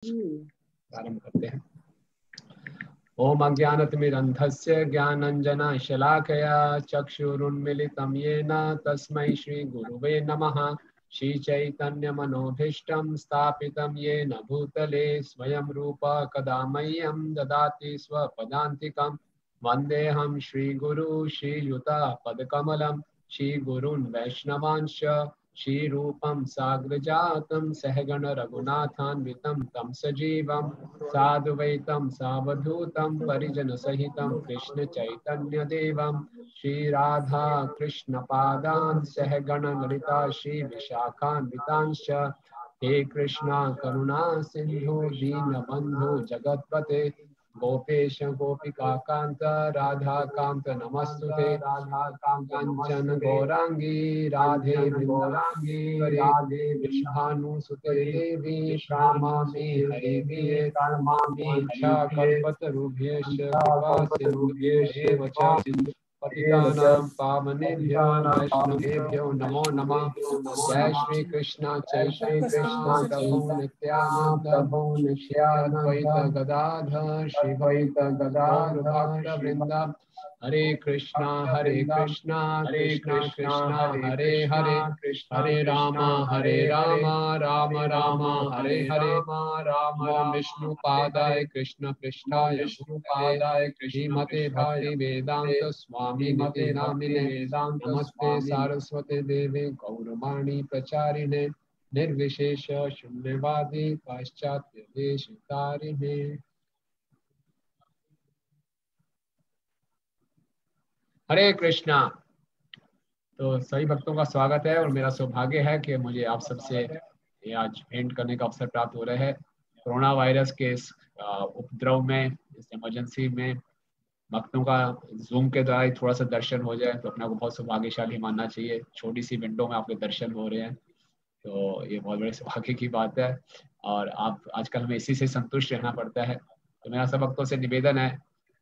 प्रारंभ करते हैं। ओम अज्ञानतिमिरन्धस्य ज्ञानाञ्जनशलाकया चक्षुरुन्मीलितं येन तस्मै श्रीगुरुवे नमः। श्रीचैतन्यमनोभीष्टं स्थापितं येन भूतले स्वयं रूप कदा मह्यं ददाति स्वपदान्तिकं। वन्देऽहं श्रीगुरु श्रीयुतापदकमलं श्रीगुरून् वैष्णवांश्च श्रीरूपं साग्रजातं सहगण रघुनाथान्वितं तं सजीवं साधुवैतं सावधूतं परिजनसहितं कृष्ण चैतन्यदेवं श्रीराधा कृष्णपादान् सहगण ललिता श्रीविशाखान्वितांश्च। हे कृष्णा करुणा सिंधु दीनबन्धु जगत्पते गोपेश गोपिका कांत राधा कांत नमस्तुते। राधा कांचन गौरांगी राधे वृंदांगी राधे विष्णुसुते देवी प्रणमामि हरिप्रिये प्रणमामि कल्पतरुभ्यश्च कृपा सिन्धुभ्यश्च च पतितानां पावनेभ्यो वैष्णवेभ्यो नमो नमः। जय श्री कृष्ण चैतन्य प्रभु नित्यानंद अद्वैत गदाधर श्रीद्वैत गदाधर भक्तवृंद। हरे कृष्णा कृष्णा कृष्णा हरे हरे हरे राम राम राम हरे हरे। राम विष्णु पादाय कृष्ण पृष्ठाय भूतले श्रीमते भक्ति वेदांत स्वामी मते नामिने नमस्ते सारस्वती देवे गौरवाणी प्रचारिणे निर्विशेष शून्यवादी पाश्चात्य देशकारिणे। हरे कृष्णा। तो सभी भक्तों का स्वागत है और मेरा सौभाग्य है कि मुझे आप सबसे आज भेंट करने का अवसर प्राप्त हो रहा है। कोरोना वायरस के इस उपद्रव में, इस इमरजेंसी में भक्तों का जूम के द्वारा ही थोड़ा सा दर्शन हो जाए तो अपना को बहुत सौभाग्यशाली मानना चाहिए। छोटी सी विंडो में आपके दर्शन हो रहे हैं तो ये बहुत बड़े सौभाग्य की बात है। और आप आजकल हमें इसी से संतुष्ट रहना पड़ता है। तो मेरा सब भक्तों से निवेदन है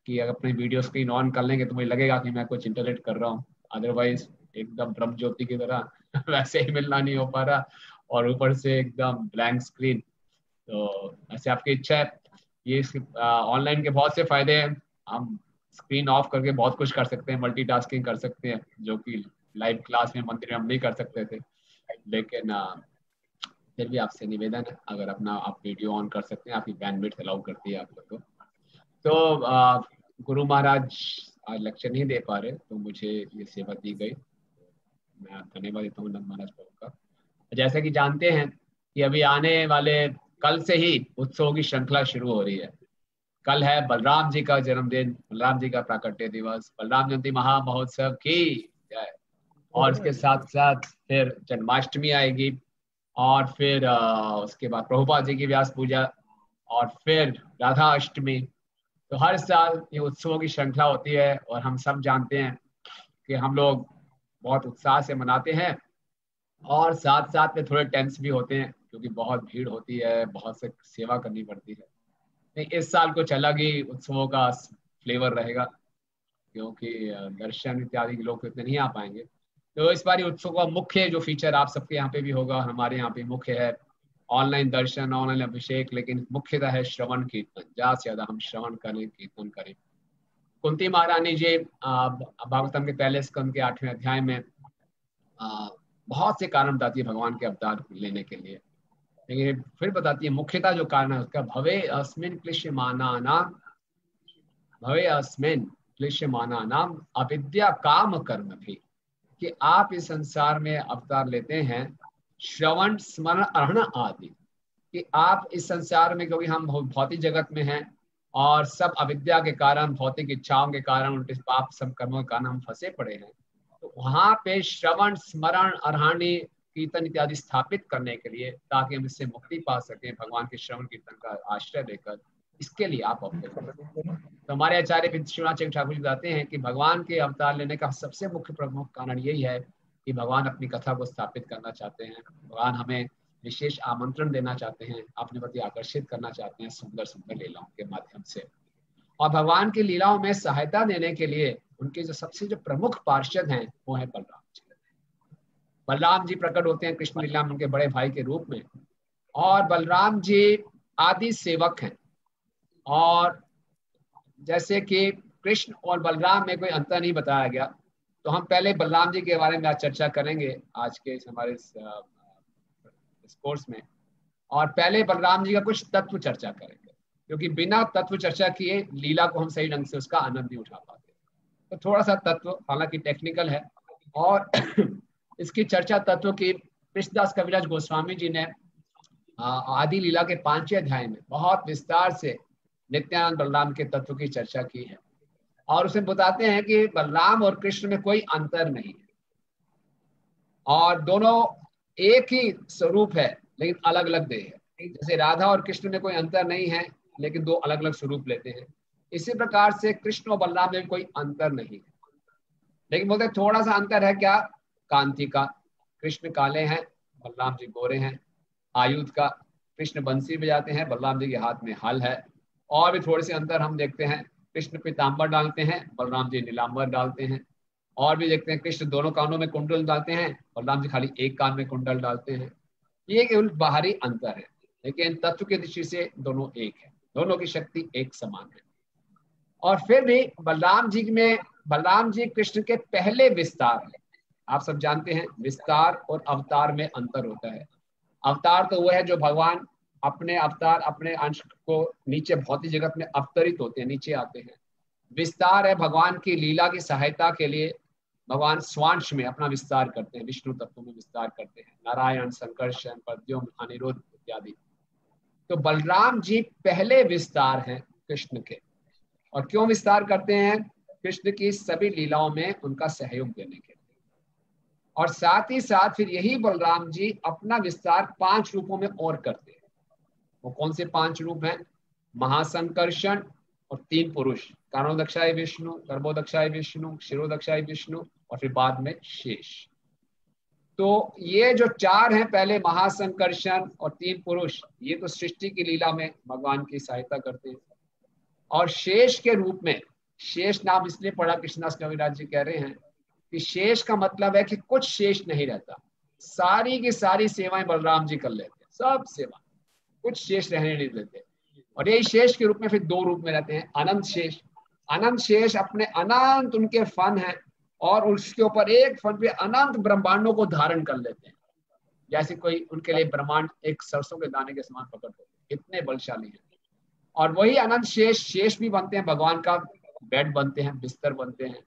कि अगर अपनी वीडियो स्क्रीन ऑन कर लेंगे तो मुझे लगेगा कि मैं कुछ इंटरनेट कर रहा हूँ, अदरवाइज एकदम ब्रह्म ज्योति की तरह वैसे ही मिलना नहीं हो पा रहा और ऊपर से एकदम ब्लैंक स्क्रीन। तो ऐसे आपकी इच्छा है। ये ऑनलाइन के बहुत से फायदे हैं। हम स्क्रीन ऑफ करके बहुत कुछ कर सकते हैं, मल्टीटास्किंग कर सकते हैं, जो कि लाइव क्लास में मंदिर में हम नहीं कर सकते थे। लेकिन फिर भी आपसे निवेदन है, अगर अपना आप वीडियो ऑन कर सकते हैं, आपकी बैंडविड्थ अलाउ करती है आप लोग को। तो गुरु महाराज आज लेक्चर नहीं दे पा रहे तो मुझे ये सेवा दी गई, मैं धन्यवाद देता हूँ नंद महाराज प्रभु का। जैसे कि जानते हैं कि अभी आने वाले कल से ही उत्सवों की श्रृंखला शुरू हो रही है। कल है बलराम जी का जन्मदिन, बलराम जी का प्राकट्य दिवस, बलराम जयंती महामहोत्सव की जय। और इसके साथ साथ फिर जन्माष्टमी आएगी और फिर उसके बाद प्रभुपाद जी की व्यास पूजा और फिर राधा अष्टमी। तो हर साल ये उत्सवों की श्रृंखला होती है और हम सब जानते हैं कि हम लोग बहुत उत्साह से मनाते हैं और साथ साथ में थोड़े टेंस भी होते हैं क्योंकि बहुत भीड़ होती है, बहुत से सेवा करनी पड़ती है। नहीं, इस साल कुछ अलग ही उत्सवों का फ्लेवर रहेगा क्योंकि दर्शन इत्यादि के लोग तो इतने नहीं आ पाएंगे। तो इस बार उत्सव का मुख्य जो फीचर आप सबके यहाँ पे भी होगा, हमारे यहाँ पे मुख्य है ऑनलाइन दर्शन, ऑनलाइन अभिषेक, लेकिन मुख्यतः है श्रवण कीर्तन। ज्यादा से ज्यादा हम श्रवण करें, कीर्तन करें। कुंती महारानी जी भागवतम के पहले स्कंद के 8वें अध्याय में बहुत से कारण बताती है भगवान के अवतार लेने के लिए, लेकिन फिर बताती है मुख्यतः जो कारण है उसका भवे अस्मिन क्लिश्यमाना नाम, भवे अस्मिन क्लिश्यमाना नाम अविद्या काम कर्म भी, कि आप इस संसार में अवतार लेते हैं श्रवण स्मरण अरण आदि, कि आप इस संसार में, क्योंकि हम भौतिक जगत में हैं और सब अविद्या के कारण, भौतिक इच्छाओं के कारण, उल्टे पाप सब कर्मों के कारण हम फंसे पड़े हैं। तो वहां पे श्रवण स्मरण अरहानी कीर्तन इत्यादि स्थापित करने के लिए, ताकि हम इससे मुक्ति पा सकें भगवान के श्रवण कीर्तन का आश्रय लेकर, इसके लिए आप अवतार। तो हमारे आचार्य शिवनाथ ठाकुर जी बताते हैं कि भगवान के अवतार लेने का सबसे मुख्य प्रमुख कारण यही है कि भगवान अपनी कथा को स्थापित करना चाहते हैं। भगवान हमें विशेष आमंत्रण देना चाहते हैं, अपने प्रति आकर्षित करना चाहते हैं सुंदर सुंदर लीलाओं के माध्यम से। और भगवान की लीलाओं में सहायता देने के लिए उनके जो सबसे जो प्रमुख पार्षद हैं वो है बलराम जी। बलराम जी प्रकट होते हैं कृष्ण लीला में उनके बड़े भाई के रूप में। और बलराम जी आदि सेवक हैं। और जैसे कि कृष्ण और बलराम में कोई अंतर नहीं बताया गया, तो हम पहले बलराम जी के बारे में आज चर्चा करेंगे आज के हमारे इस कोर्स में। और पहले बलराम जी का कुछ तत्व चर्चा करेंगे, क्योंकि बिना तत्व चर्चा किए लीला को हम सही ढंग से उसका आनंद नहीं उठा पाते। तो थोड़ा सा तत्व, हालांकि टेक्निकल है, और इसकी चर्चा तत्व की कृष्णदास कविराज गोस्वामी जी ने आदि लीला के 5वें अध्याय में बहुत विस्तार से नित्यानंद बलराम के तत्व की चर्चा की है। और उसमें बताते हैं कि बलराम और कृष्ण में कोई अंतर नहीं है, और दोनों एक ही स्वरूप है लेकिन अलग अलग देह है। जैसे राधा और कृष्ण में कोई अंतर नहीं है लेकिन दो अलग अलग स्वरूप लेते हैं, इसी प्रकार से कृष्ण और बलराम में कोई अंतर नहीं है। लेकिन बोलते थोड़ा सा अंतर है, क्या? कांति का। कृष्ण काले हैं, बलराम जी गोरे हैं। आयुध का, कृष्ण बंसी बजाते हैं, बलराम जी के हाथ में हल है। और भी थोड़े से अंतर हम देखते हैं, कृष्ण पीताम्बर डालते हैं, बलराम जी नीलांबर डालते हैं। और भी देखते हैं, कृष्ण दोनों कानों में कुंडल डालते हैं, बलराम जी खाली एक कान में कुंडल डालते हैं। ये केवल बाहरी अंतर है, लेकिन तत्व की दृष्टि से दोनों एक है, दोनों की शक्ति एक समान है। और फिर भी बलराम जी कृष्ण के पहले विस्तार है। आप सब जानते हैं विस्तार और अवतार में अंतर होता है। अवतार तो वह है जो भगवान अपने अवतार, अपने अंश को नीचे भौतिक जगत में अवतरित होते हैं, नीचे आते हैं। विस्तार है भगवान की लीला की सहायता के लिए भगवान स्वांश में अपना विस्तार करते हैं, विष्णु तत्व में विस्तार करते हैं, नारायण, संकर्षण, प्रद्युम्न, अनिरुद्ध इत्यादि। तो बलराम जी पहले विस्तार हैं कृष्ण के। और क्यों विस्तार करते हैं? कृष्ण की सभी लीलाओं में उनका सहयोग देने के लिए। और साथ ही साथ फिर यही बलराम जी अपना विस्तार 5 रूपों में और करते हैं। वो कौन से 5 रूप हैं? महासंकर्षण और 3 पुरुष, कानोदक्षाय विष्णु, गर्भोदक्षाय विष्णु, शिरोदक्षाय विष्णु, और फिर बाद में शेष। तो ये जो 4 हैं, पहले महासंकर्षण और 3 पुरुष, ये तो सृष्टि की लीला में भगवान की सहायता करते हैं। और शेष के रूप में, शेष नाम इसलिए पड़ा, कृष्णदास कविराज जी कह रहे हैं कि शेष का मतलब है कि कुछ शेष नहीं रहता, सारी की सारी सेवाएं बलराम जी कर लेते हैं, सब सेवा, कुछ शेष रहने नहीं देते। और यही शेष के रूप में फिर 2 रूप में रहते हैं, अनंत शेष। अनंत शेष अपने अनंत उनके फन है, और उसके ऊपर एक फन पे अनंत ब्रह्मांडों को धारण कर लेते हैं। जैसे कोई उनके लिए ब्रह्मांड एक सरसों के दाने के समान प्रकट होते हैं, इतने बलशाली हैं। और वही अनंत शेष भी बनते हैं, भगवान का बेड बनते हैं, बिस्तर बनते हैं।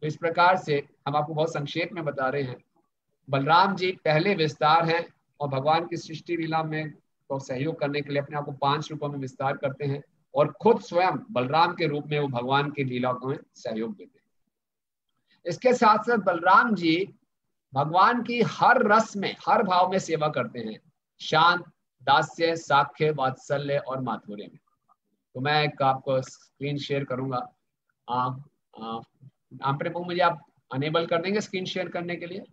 तो इस प्रकार से हम आपको बहुत संक्षेप में बता रहे हैं, बलराम जी पहले विस्तार हैं और भगवान की सृष्टि लीला में तो सहयोग करने के लिए अपने आप को 5 रूपों में विस्तार करते हैं, और खुद स्वयं बलराम के रूप में वो भगवान की लीला को सहयोग देते हैं। इसके साथ साथ बलराम जी भगवान की हर रस में, हर भाव में सेवा करते हैं, शांत, दास्य, साख्य, वात्सल्य और माधुर्य में। तो मैं एक आपको स्क्रीन शेयर करूंगा। मुझे आप अनेबल कर देंगे स्क्रीन शेयर करने के लिए?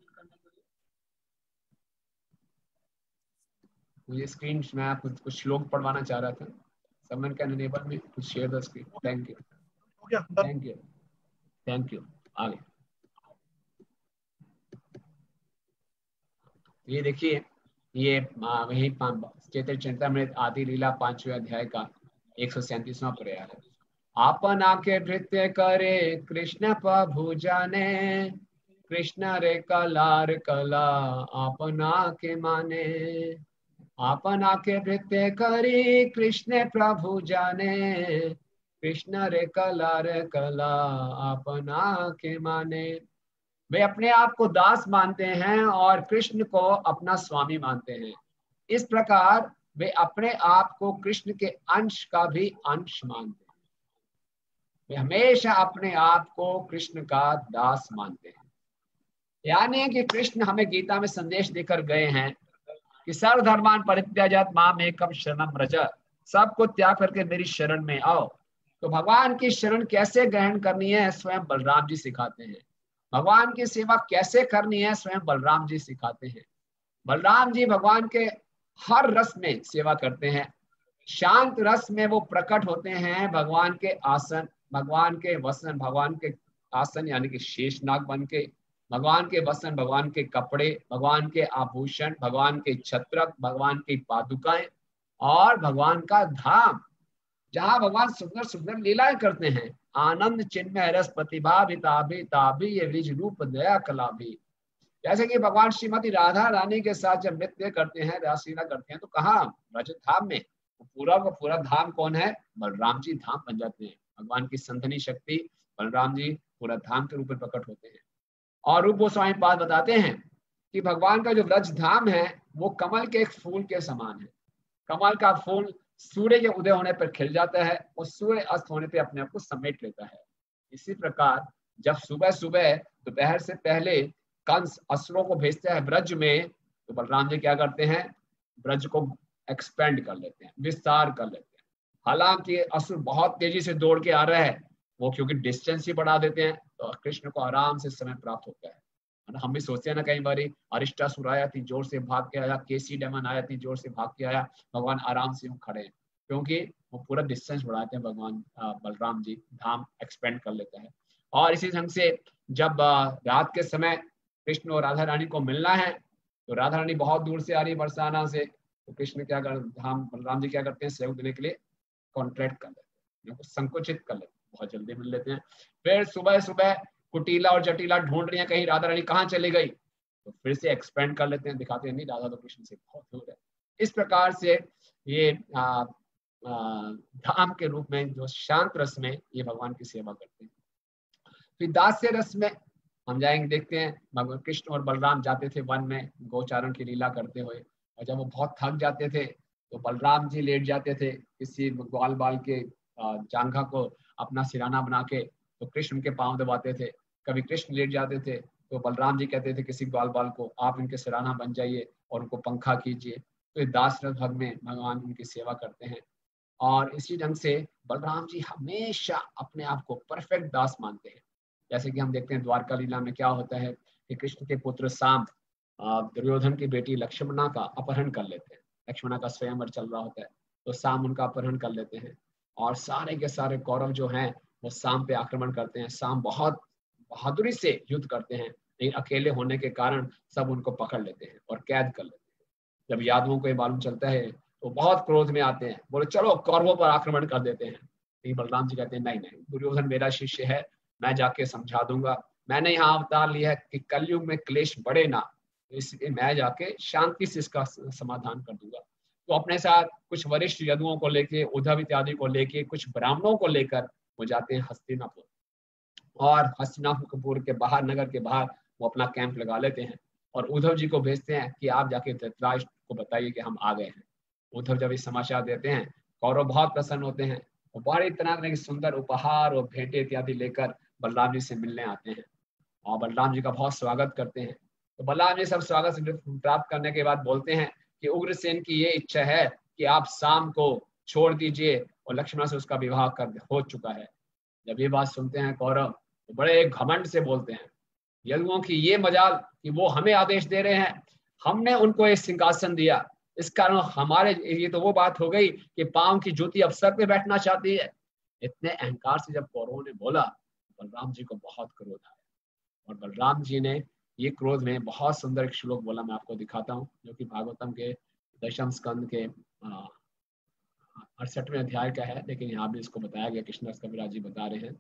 मुझे स्क्रीन, मैं कुछ श्लोक पढ़वाना चाह रहा था। Someone can enable me to share the screen? Thank you, thank you, thank you. आगे ये देखिए, ये वही चैतन्य चरितामृत आदि लीला 5वें अध्याय का 137वां प्रयास है। आपन आके भृत्य करे कृष्ण प्रभु जाने, कृष्ण रे कलार कला आपना के माने। आपन आके भृत्य करी कृष्ण प्रभु जाने, कृष्ण रे कलार कला आपना के माने। वे अपने आप को दास मानते हैं और कृष्ण को अपना स्वामी मानते हैं। इस प्रकार वे अपने आप को कृष्ण के अंश का भी अंश मानते हैं। वे हमेशा अपने आप को कृष्ण का दास मानते हैं। यानी कि कृष्ण हमें गीता में संदेश देकर गए हैं कि सर्वधर्मान परित्याज्य माम एकम शरणम व्रज, सबको त्याग करके मेरी शरण में आओ। तो भगवान की शरण कैसे ग्रहण करनी है, स्वयं बलराम जी सिखाते हैं। भगवान की सेवा कैसे करनी है, स्वयं बलराम जी सिखाते हैं। बलराम जी भगवान के हर रस में सेवा करते हैं। शांत रस में वो प्रकट होते हैं भगवान के आसन, भगवान के वसन, भगवान के आसन यानी कि शेषनाग बन के, भगवान के वसन, भगवान के कपड़े, भगवान के आभूषण, भगवान के छत्रक, भगवान की पादुकाएं, और भगवान का धाम, जहाँ भगवान सुंदर सुंदर लीलाएं करते हैं। आनंद चिन्मय रस प्रतिभा भी ताभी ताभी ये विज रूप दया कला भी। जैसे कि भगवान श्रीमती राधा रानी के साथ जब नृत्य करते हैं, रासलीला करते हैं, तो कहाँ? ब्रज धाम में। पूरा का पूरा धाम कौन है? बलराम जी धाम बन जाते हैं। भगवान की संतनी शक्ति बलराम जी पूरा धाम के रूप में प्रकट होते हैं। और रूप गोस्वामी पाद बताते हैं कि भगवान का जो ब्रज धाम है वो कमल के एक फूल के समान है। कमल का फूल सूर्य के उदय होने पर खिल जाता है और सूर्य अस्त होने पर अपने आप को समेट लेता है। इसी प्रकार जब सुबह सुबह दोपहर से पहले कंस असुरों को भेजते हैं ब्रज में, तो बलराम जी क्या करते हैं? ब्रज को एक्सपेंड कर लेते हैं, विस्तार कर लेते हैं। हालांकि असुर बहुत तेजी से दौड़ के आ रहे हैं, वो क्योंकि डिस्टेंस ही बढ़ा देते हैं, तो कृष्ण को आराम से समय प्राप्त होता है। हम भी सोचते हैं ना कई बार, अरिष्टासुर आया थी जोर से भाग के आया, केसी डेमन आया थी जोर से भाग के आया, भगवान आराम से यूं खड़े हैं, क्योंकि वो पूरा डिस्टेंस बढ़ाते हैं। भगवान बलराम जी धाम एक्सपेंड कर लेते हैं। और इसी ढंग से जब रात के समय कृष्ण और राधा रानी को मिलना है, तो राधा रानी बहुत दूर से आ रही है बरसाना से, तो कृष्ण क्या कर धाम बलराम जी क्या करते हैं? सहयोग देने के लिए कॉन्ट्रैक्ट कर लेते हैं, संकुचित कर लेते हैं, बहुत जल्दी मिल लेते हैं। फिर सुबह सुबह कुटीला और जटिला ढूंढ रही है कहीं राधा रानी कहाँ चली गई, तो फिर से एक्सपेंड कर लेते हैं, दिखाते हैं नहीं राधा तो कृष्ण से बहुत दूर है। इस प्रकार से ये धाम के रूप में जो शांत रस में ये भगवान की सेवा करते हैं। फिर दास्य रस में हम जाएंगे, देखते हैं भगवान कृष्ण और बलराम जाते थे वन में गोचारण की लीला करते हुए, और जब वो बहुत थक जाते थे तो बलराम जी लेट जाते थे किसी ग्वाल बाल के जांघा को अपना सिराना बना के, तो कृष्ण उनके पांव दबाते थे। कभी कृष्ण लेट जाते थे तो बलराम जी कहते थे किसी ग्वाल बाल को, आप इनके सिराना बन जाइए और उनको पंखा कीजिए। तो इस दास रस भाग में भगवान उनकी सेवा करते हैं। और इसी ढंग से बलराम जी हमेशा अपने आप को परफेक्ट दास मानते हैं। जैसे कि हम देखते हैं द्वारका लीला में क्या होता है कि कृष्ण के पुत्र साम दुर्योधन की बेटी लक्ष्मणा का अपहरण कर लेते हैं। लक्ष्मणा का स्वयंवर चल रहा होता है, तो साम उनका अपहरण कर लेते हैं और सारे के सारे कौरव जो हैं वो साम पे आक्रमण करते हैं। साम बहुत बहादुरी से युद्ध करते हैं, लेकिन अकेले होने के कारण सब उनको पकड़ लेते हैं और कैद कर लेते हैं। जब यादवों को ये मालूम चलता है तो बहुत क्रोध में आते हैं, बोले चलो कौरवों पर आक्रमण कर देते हैं। लेकिन बलराम जी कहते हैं नहीं नहीं, दुर्योधन मेरा शिष्य है, मैं जाके समझा दूंगा। मैंने यहाँ अवतार लिया है कि कलयुग में क्लेश बढ़े ना, इसलिए मैं जाके शांति से इसका समाधान कर दूंगा। तो अपने साथ कुछ वरिष्ठ यदुओं को लेके, उद्धव इत्यादि को लेके, कुछ ब्राह्मणों को लेकर वो जाते हैं हस्तिनापुर, और हस्तिनापुर के बाहर, नगर के बाहर वो अपना कैंप लगा लेते हैं और उद्धव जी को भेजते हैं कि आप जाके धृतराष्ट्र को बताइए कि हम आ गए हैं। उद्धव जब इस समाचार देते हैं, कौरव बहुत प्रसन्न होते हैं, वो बड़ी तरह के सुंदर उपहार और भेंटे इत्यादि लेकर बलराम जी से मिलने आते हैं और बलराम जी का बहुत स्वागत करते हैं। तो बलराम जी सब स्वागत प्राप्त करने के बाद बोलते हैं कि उग्रसेन की ये इच्छा है कि आप शाम को छोड़ दीजिए और लक्ष्मण से उसका विवाह कर हो चुका है। जब ये बात सुनते हैं कौरव तो बड़े घमंड से बोलते हैं, यदुओं की ये मजाल कि वो हमें आदेश दे रहे हैं, हमने उनको एक सिंहासन दिया, इस कारण हमारे, ये तो वो बात हो गई कि पांव की जूती अब सर पे बैठना चाहती है। इतने अहंकार से जब कौरवों ने बोला, बलराम जी को बहुत क्रोध आया और बलराम जी ने ये क्रोध में बहुत सुंदर एक श्लोक बोला, मैं आपको दिखाता हूँ, जो कि भागवतम के दशम स्कंद के 68वें अध्याय का है। लेकिन यहाँ भी इसको बताया गया, कृष्णदास कविराज जी बता रहे हैं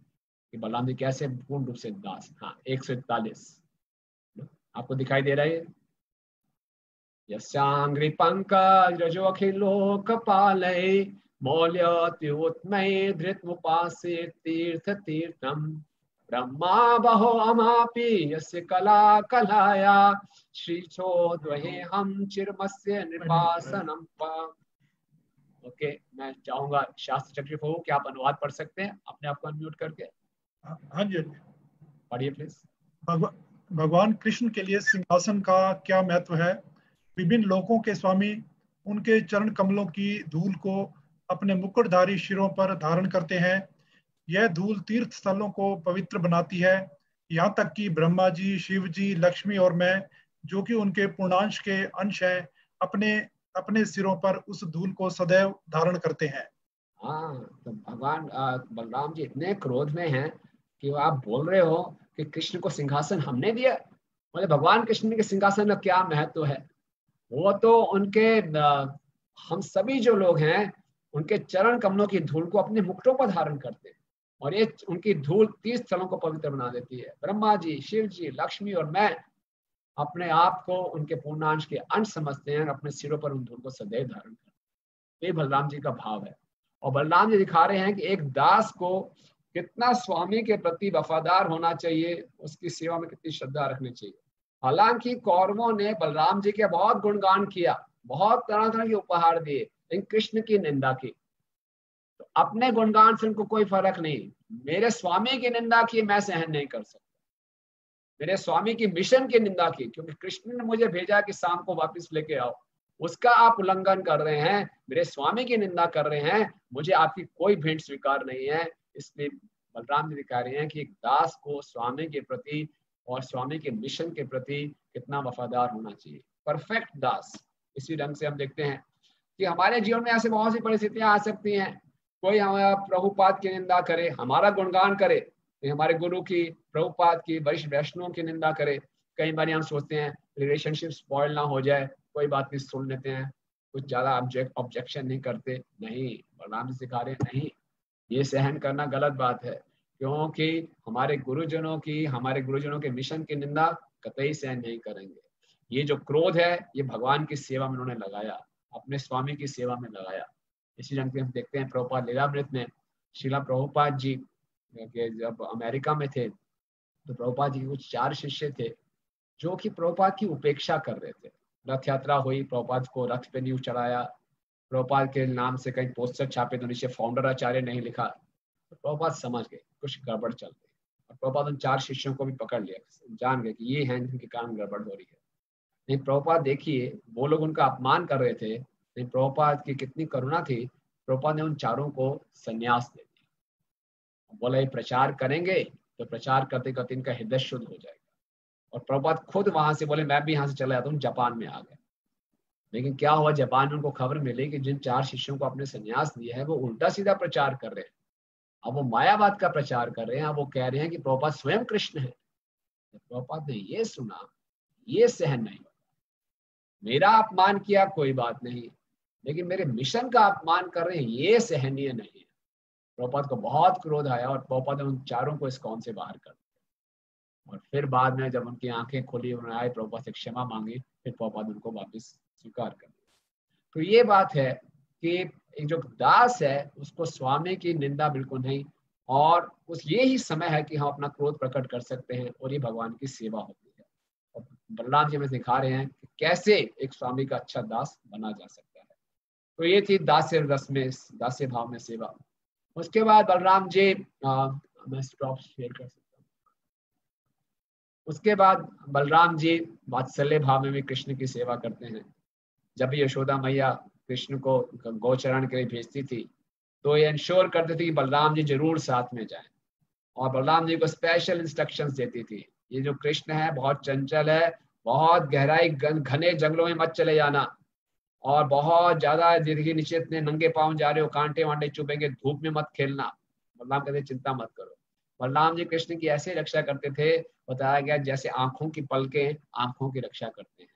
कि बलराम जी कैसे पूर्ण रूप से दास। हाँ, 141 आपको दिखाई दे रहा है। यस्यांग्रि पंकजोऽखिलोकपालै मौल्योत्तमै धृतमुपासे तीर्थ तीर्थम ब्रह्मा बहो अमापि यस्य कला कलाया श्रीचोद्वहे हम चिरमस्य नृपासनम पा। ओके, मैं चाहूंगा शास्त्र चक्र हो, क्या आप अनुवाद पढ़ सकते हैं अपने आप को अनम्यूट करके? हाँ जी, पढ़िए प्लीज। भगवान कृष्ण के लिए सिंहासन का क्या महत्व है? विभिन्न लोकों के स्वामी उनके चरण कमलों की धूल को अपने मुकुटधारी शिरों पर धारण करते हैं। यह धूल तीर्थ स्थलों को पवित्र बनाती है। यहाँ तक कि ब्रह्मा जी, शिव जी, लक्ष्मी और मैं, जो कि उनके पूर्णांश के अंश हैं, अपने अपने सिरों पर उस धूल को सदैव धारण करते हैं। हाँ, तो भगवान बलराम जी इतने क्रोध में हैं कि आप बोल रहे हो कि कृष्ण को सिंहासन हमने दिया। मतलब भगवान कृष्ण के सिंहासन का क्या महत्व है? वो तो उनके हम सभी जो लोग हैं उनके चरण कमलों की धूल को अपने मुकुटों पर धारण करते हैं, और ये उनकी धूल 30 स्थलों को पवित्र बना देती है। ब्रह्मा जी, शिव जी, लक्ष्मी और मैं अपने आप को उनके पूर्णांश के अंश समझते हैं और अपने सिरों पर उन धूल को सदैव धारण करते हैं। ये बलराम जी का भाव है। और बलराम जी दिखा रहे हैं कि एक दास को कितना स्वामी के प्रति वफादार होना चाहिए, उसकी सेवा में कितनी श्रद्धा रखनी चाहिए। हालांकि कौरवों ने बलराम जी के बहुत गुणगान किया, बहुत तरह तरह के उपहार दिए, लेकिन कृष्ण की निंदा की। तो अपने गुणगान से उनको कोई फर्क नहीं, मेरे स्वामी की निंदा की मैं सहन नहीं कर सकता, मेरे स्वामी की मिशन की निंदा की, क्योंकि कृष्ण ने मुझे भेजा कि शाम को वापस लेके आओ, उसका आप उल्लंघन कर रहे हैं, मेरे स्वामी की निंदा कर रहे हैं, मुझे आपकी कोई भेंट स्वीकार नहीं है। इसलिए बलराम जी दिखा रहे हैं कि एक दास को स्वामी के प्रति और स्वामी के मिशन के प्रति कितना वफादार होना चाहिए, परफेक्ट दास। इसी ढंग से हम देखते हैं कि हमारे जीवन में ऐसे बहुत सी परिस्थितियां आ सकती हैं, कोई हमारा प्रभुपाद की निंदा करे, हमारा गुणगान करे, हमारे गुरु की, प्रभुपाद की, वरिष्ठ वैष्णव की निंदा करे। कई बार हम सोचते हैं रिलेशनशिप स्पॉइल ना हो जाए, कोई बात नहीं, सुन लेते हैं, कुछ ज्यादा ऑब्जेक्शन नहीं करते। नहीं, बलराम जी सिखा रहे हैं नहीं, ये सहन करना गलत बात है, क्योंकि हमारे गुरुजनों के मिशन की निंदा कतई सहन नहीं करेंगे। ये जो क्रोध है ये भगवान की सेवा में उन्होंने लगाया, अपने स्वामी की सेवा में लगाया। इसी ढंग से हम देखते हैं प्रभुपाद लीलामृत में शिला प्रभुपाद जी के जब अमेरिका में थे तो प्रभुपाद जी के कुछ 4 शिष्य थे जो कि प्रभुपाद की उपेक्षा कर रहे थे। रथ यात्रा हुई, प्रभुपाद को रथ पे नींव चढ़ाया, प्रभुपाद के नाम से कहीं पोस्टर छापे तो नीचे फाउंडर आचार्य नहीं लिखा, तो प्रभुपाद समझ गए कुछ गड़बड़ चल रही है, और प्रभुपाद उन 4 शिष्यों को भी पकड़ लिया, जान गए कि ये हैं जिनके कारण गड़बड़ हो रही है। नहीं, प्रभुपाद देखिए, वो लोग उनका अपमान कर रहे थे, लेकिन प्रभुपाद की कितनी करुणा थी, प्रभुपाद ने उन 4 को संन्यास दे दिया। बोला ये प्रचार करेंगे तो प्रचार करते करते इनका हृदय शुद्ध हो जाएगा। और प्रभुपाद खुद वहां से बोले मैं भी यहाँ से चला जाता हूँ, जापान में आ गए। लेकिन क्या हुआ, जापान में उनको खबर मिली कि जिन 4 शिष्यों को अपने संन्यास दिया है वो उल्टा सीधा प्रचार कर रहे हैं। अब वो मायावाद का प्रचार कर रहे हैं, अब वो कह रहे हैं कि प्रभुपाद स्वयं कृष्ण है। तो प्रभुपाद ने ये सुना, ये सहन नहीं होता, मेरा अपमान किया कोई बात नहीं, लेकिन मेरे मिशन का अपमान कर रहे हैं, ये सहनीय नहीं है। प्रभुपाद को बहुत क्रोध आया और प्रभुपाद ने उन 4 को इस्कॉन से बाहर कर दिया। और फिर बाद में जब उनकी आंखें खुली, उन्होंने आए प्रभुपाद से क्षमा मांगी, फिर प्रभुपाद उनको वापस स्वीकार कर दिया। तो ये बात है कि एक जो दास है उसको स्वामी की निंदा बिल्कुल नहीं, और उस ये ही समय है कि हम अपना क्रोध प्रकट कर सकते हैं, और ये भगवान की सेवा होती है। और बलराम जी हमें सिखा रहे हैं कि कैसे एक स्वामी का अच्छा दास बना जा सकता है। तो ये थी दास्य रस में, दास्य भाव में सेवा। उसके बाद बलराम जी मैं स्टॉप शेयर कर सकता हूँ। उसके बाद बलराम जी वात्सल्य भाव में भी कृष्ण की सेवा करते हैं। जब भी यशोदा मैया कृष्ण को गोचरण के लिए भेजती थी तो ये इंश्योर करते थे कि बलराम जी जरूर साथ में जाएं, और बलराम जी को स्पेशल इंस्ट्रक्शंस देती थी, ये जो कृष्ण है बहुत चंचल है, बहुत गहराई घने जंगलों में मत चले जाना, और बहुत ज्यादा जिंदगी नीचे इतने नंगे पाँव जा रहे हो, कांटे वांटे चुभेंगे, धूप में मत खेलना। बलराम कहते चिंता मत करो। बलराम जी कृष्ण की ऐसे रक्षा करते थे, बताया गया जैसे आंखों की पलकें आंखों की रक्षा करते हैं।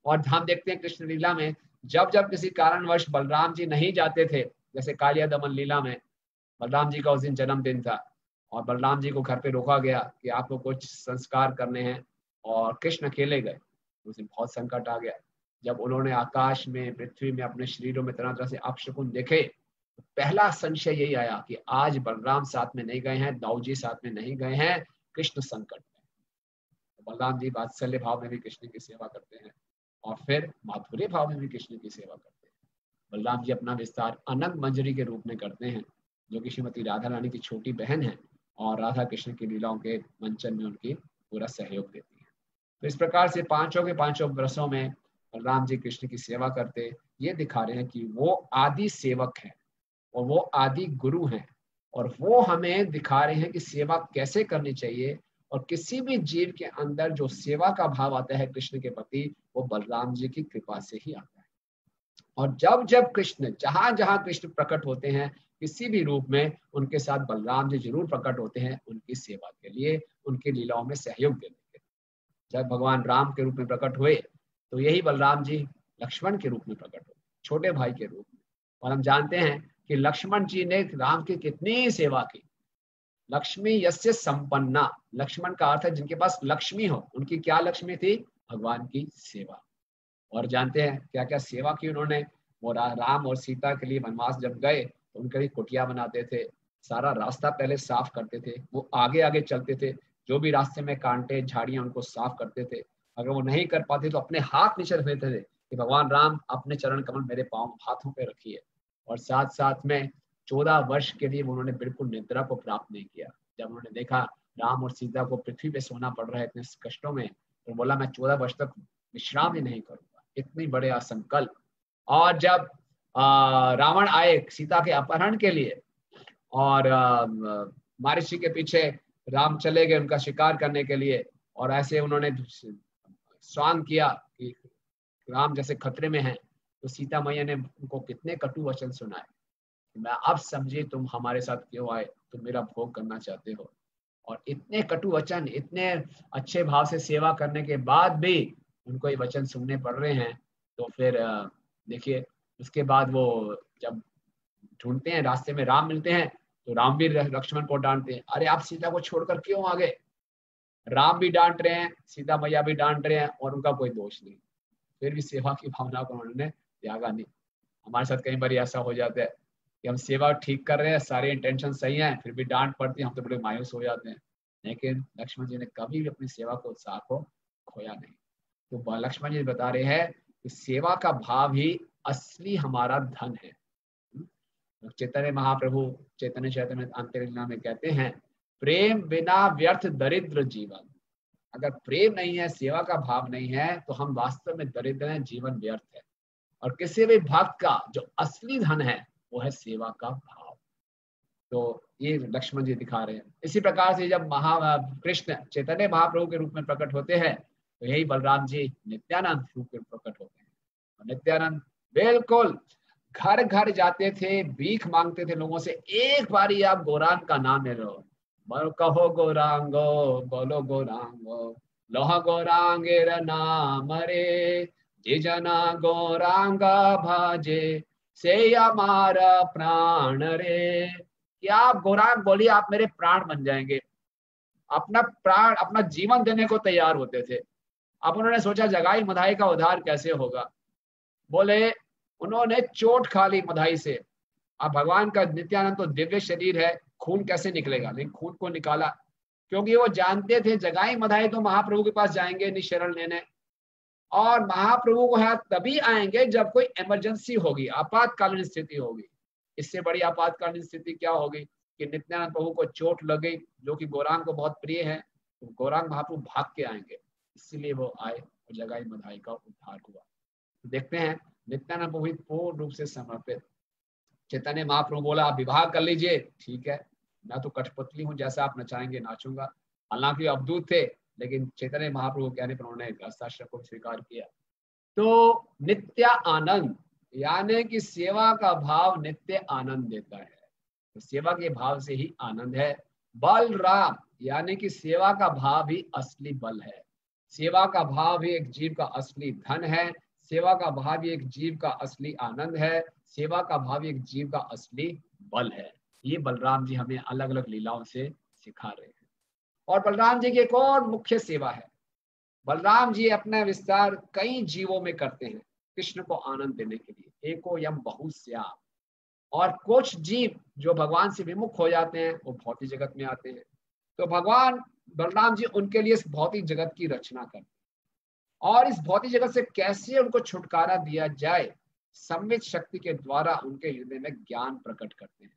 और हम देखते हैं कृष्ण लीला में जब जब किसी कारणवश बलराम जी नहीं जाते थे, जैसे कालिया दमन लीला में बलराम जी का उस दिन जन्मदिन था और बलराम जी को घर पे रोका गया कि आपको कुछ संस्कार करने हैं, और कृष्ण अकेले गए। उस दिन बहुत संकट आ गया। जब उन्होंने आकाश में, पृथ्वी में, अपने शरीरों में तरह तरह से अपशकुन देखे, तो पहला संशय यही आया कि आज बलराम साथ में नहीं गए हैं, दाऊ जी साथ में नहीं गए हैं, कृष्ण संकट में। तो बलराम जी वात्सल्य भाव में भी कृष्ण की सेवा करते हैं, और फिर माधुर्य भाव में भी कृष्ण की सेवा करते हैं। बलराम जी अपना विस्तार अनंग मंजरी के रूप में करते हैं, जो कि श्रीमती राधा रानी की छोटी बहन है, और राधा कृष्ण की लीलाओं के मंचन में उनकी पूरा सहयोग देती है। तो इस प्रकार से पांचों के पांचों वर्षों में बलराम जी कृष्ण की सेवा करते ये दिखा रहे हैं कि वो आदि सेवक है और वो आदि गुरु हैं, और वो हमें दिखा रहे हैं कि सेवा कैसे करनी चाहिए। और किसी भी जीव के अंदर जो सेवा का भाव आता है कृष्ण के प्रति, वो बलराम जी की कृपा से ही आता है। और जब जब कृष्ण, जहां जहां कृष्ण प्रकट होते हैं किसी भी रूप में, उनके साथ बलराम जी जरूर प्रकट होते हैं उनकी सेवा के लिए, उनकी लीलाओं में सहयोग देने के लिए। जब भगवान राम के रूप में प्रकट हुए तो यही बलराम जी लक्ष्मण के रूप में प्रकट हुए, छोटे भाई के रूप में। और हम जानते हैं कि लक्ष्मण जी ने राम की कितनी सेवा की। लक्ष्मी यस्य संपन्ना, लक्ष्मण का अर्थ है जिनके पास लक्ष्मी हो। उनकी क्या लक्ष्मी थी? भगवान की सेवा। और जानते हैं क्या क्या सेवा की उन्होंने। वो राम और सीता के लिए वनवास जब गए तो उनके लिए कुटिया बनाते थे, सारा रास्ता पहले साफ करते थे, वो आगे आगे चलते थे, जो भी रास्ते में कांटे झाड़ियां उनको साफ करते थे। अगर वो नहीं कर पाते तो अपने हाथ नीचे रख देते थे कि भगवान राम अपने चरण कमल मेरे पाँव हाथों पे रखिए। और साथ साथ में 14 वर्ष के लिए उन्होंने बिल्कुल निद्रा को प्राप्त नहीं किया। जब उन्होंने देखा राम और सीता को पृथ्वी पे सोना पड़ रहा है इतने कष्टों में, तो बोला मैं 14 वर्ष तक विश्राम ही नहीं करूंगा। इतनी बड़े असंकल्प। और जब रावण आए सीता के अपहरण के लिए और महर्षि के पीछे राम चले गए उनका शिकार करने के लिए, और ऐसे उन्होंने स्वांग किया कि राम जैसे खतरे में हैं, तो सीता मैया ने उनको कितने कटु वचन सुनाए। मैं अब समझी तुम हमारे साथ क्यों आए, तुम मेरा भोग करना चाहते हो। और इतने कटु वचन, इतने अच्छे भाव से सेवा करने के बाद भी उनको ये वचन सुनने पड़ रहे हैं। तो फिर देखिए उसके बाद वो जब ढूंढते हैं, रास्ते में राम मिलते हैं, तो राम भी लक्ष्मण को डांटते हैं, अरे आप सीता को छोड़कर क्यों आ गए। राम भी डांट रहे हैं, सीता मैया भी डांट रहे हैं, और उनका कोई दोष नहीं। फिर भी सेवा की भावना को उन्होंने त्यागा नहीं। हमारे साथ कई बार ऐसा हो जाता है कि हम सेवा ठीक कर रहे हैं, सारे इंटेंशन सही हैं, फिर भी डांट पड़ती है, हम तो बड़े मायूस हो जाते हैं। लेकिन लक्ष्मण जी ने कभी भी अपनी सेवा को उत्साह को खोया नहीं। तो लक्ष्मण जी बता रहे हैं कि सेवा का भाव ही असली हमारा धन है। चैतन्य महाप्रभु चैतन्य चैतन्य अंतर्लीला में कहते हैं, प्रेम बिना व्यर्थ दरिद्र जीवन। अगर प्रेम नहीं है, सेवा का भाव नहीं है, तो हम वास्तव में दरिद्र हैं, जीवन व्यर्थ है। और किसी भी भक्त का जो असली धन है वो है सेवा का भाव। तो ये लक्ष्मण जी दिखा रहे हैं। इसी प्रकार से जब कृष्ण चैतन्य महाप्रभु के रूप में प्रकट होते हैं, तो यही बलराम जी नित्यानंद रूप में प्रकट होते हैं। और नित्यानंद बिल्कुल घर घर जाते थे, भीख मांगते थे लोगों से, एक बारी आप गौरांग का नाम ले लो, बोलो कहो गौरांगो, बोलो गौरांगो, लोहा गौरांगेर नाम रे, जे जना गौरांगा भाजे से हमारा प्राण रे। क्या आप गौरांग बोलिए, आप मेरे प्राण बन जाएंगे। अपना प्राण, अपना जीवन देने को तैयार होते थे। अब उन्होंने सोचा जगाई मधाई का उद्धार कैसे होगा। बोले उन्होंने चोट खा ली मधाई से। अब भगवान का नित्यानंद तो दिव्य शरीर है, खून कैसे निकलेगा, लेकिन खून को निकाला, क्योंकि वो जानते थे जगाई मधाई तो महाप्रभु के पास जाएंगे नहीं शरण लेने, और महाप्रभु को हाथ तभी आएंगे जब कोई इमरजेंसी होगी, आपातकालीन स्थिति होगी। इससे बड़ी आपातकालीन स्थिति क्या होगी कि नित्यानंद प्रभु को चोट लग गई, जो कि गौरांग को बहुत प्रिय है, तो गौरांग महाप्रभु भाग के आएंगे, इसीलिए वो आए और जगाई मधाई का उद्धार हुआ। तो देखते हैं नित्यानंद प्रभु पूर्ण रूप से समर्पित। चैतन्य महाप्रभु बोला आप विवाह कर लीजिए, ठीक है, मैं तो कठपुतली हूँ, जैसा आप नचाएंगे नाचूंगा। हालांकि अवधूत थे, लेकिन चैतन्य महाप्रभु कहने पर उन्होंने गृहस्थाश्रम को स्वीकार किया। तो नित्य आनंद, यानी कि सेवा का भाव नित्य आनंद देता है, तो सेवा के भाव से ही आनंद है। बलराम, यानी कि सेवा का भाव ही असली बल है। सेवा का भाव ही एक जीव का असली धन है। सेवा का भाव ही एक जीव का असली आनंद है। सेवा का भाव एक जीव का असली बल है। ये बलराम जी हमें अलग अलग लीलाओं से सिखा रहे हैं। और बलराम जी की एक और मुख्य सेवा है, बलराम जी अपना विस्तार कई जीवों में करते हैं कृष्ण को आनंद देने के लिए। एको यम बहुश्याम, और कुछ जीव जो भगवान से विमुख हो जाते हैं वो भौतिक जगत में आते हैं, तो भगवान बलराम जी उनके लिए इस भौतिक जगत की रचना करते हैं, और इस भौतिक जगत से कैसे उनको छुटकारा दिया जाए, संवित शक्ति के द्वारा उनके हृदय में ज्ञान प्रकट करते हैं।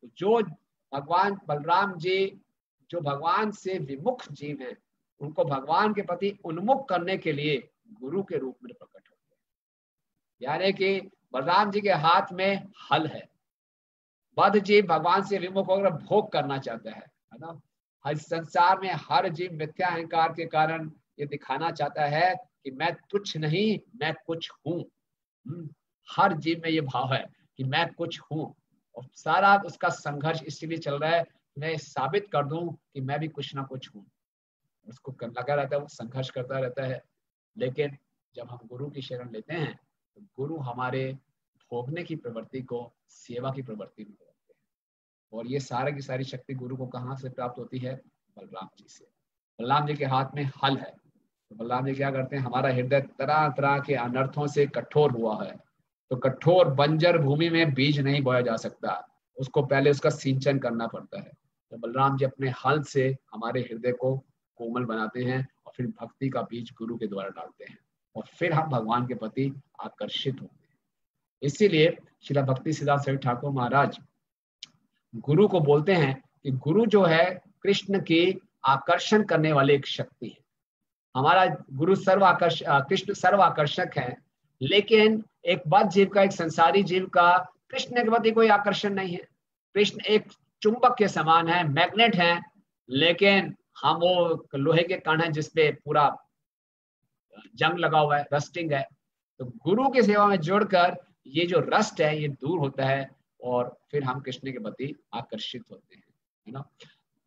तो जो भगवान बलराम जी जो भगवान से विमुख जीव हैं, उनको भगवान के प्रति उन्मुख करने के लिए गुरु के रूप में प्रकट होते हैं। यानी कि बलराम जी के हाथ में हल है। बद्ध जीव भगवान से विमुख होकर भोग करना चाहता है ना। हर संसार में हर जीव मिथ्या अहंकार के कारण ये दिखाना चाहता है कि मैं तुच्छ नहीं, मैं कुछ हूँ। हर जीव में ये भाव है कि मैं कुछ हूँ, और सारा उसका संघर्ष इसलिए चल रहा है, मैं साबित कर दूं कि मैं भी कुछ ना कुछ हूँ। उसको लगा रहता है, वो संघर्ष करता रहता है। लेकिन जब हम गुरु की शरण लेते हैं, तो गुरु हमारे भोगने की प्रवृत्ति को सेवा की प्रवृत्ति में बदलते हैं। और ये सारी की सारी शक्ति गुरु को कहाँ से प्राप्त होती है? बलराम जी से। बलराम जी के हाथ में हल है। तो बलराम जी क्या करते हैं? हमारा हृदय तरह तरह के अनर्थों से कठोर हुआ है, तो कठोर बंजर भूमि में बीज नहीं बोया जा सकता, उसको पहले उसका सिंचन करना पड़ता है। तो बलराम जी अपने हल से हमारे हृदय को कोमल बनाते हैं और फिर भक्ति का बीज गुरु के द्वारा डालते हैं और फिर हम भगवान के प्रति आकर्षित होते हैं। इसीलिए श्रील भक्ति सिद्धार्थ सरस्वती ठाकुर महाराज गुरु को बोलते हैं कि गुरु जो है कृष्ण की आकर्षण करने वाली एक शक्ति है। हमारा गुरु कृष्ण सर्व आकर्षक है, लेकिन एक बद्ध जीव का, एक संसारी जीव का कृष्ण के प्रति कोई आकर्षण नहीं है। कृष्ण एक चुंबक के समान है, मैग्नेट है, लेकिन हम वो लोहे के कण हैं जिसपे पूरा जंग लगा हुआ है, रस्टिंग है। तो गुरु की सेवा में जुड़कर ये जो रस्ट है ये दूर होता है और फिर हम कृष्ण के प्रति आकर्षित होते हैं, है ना।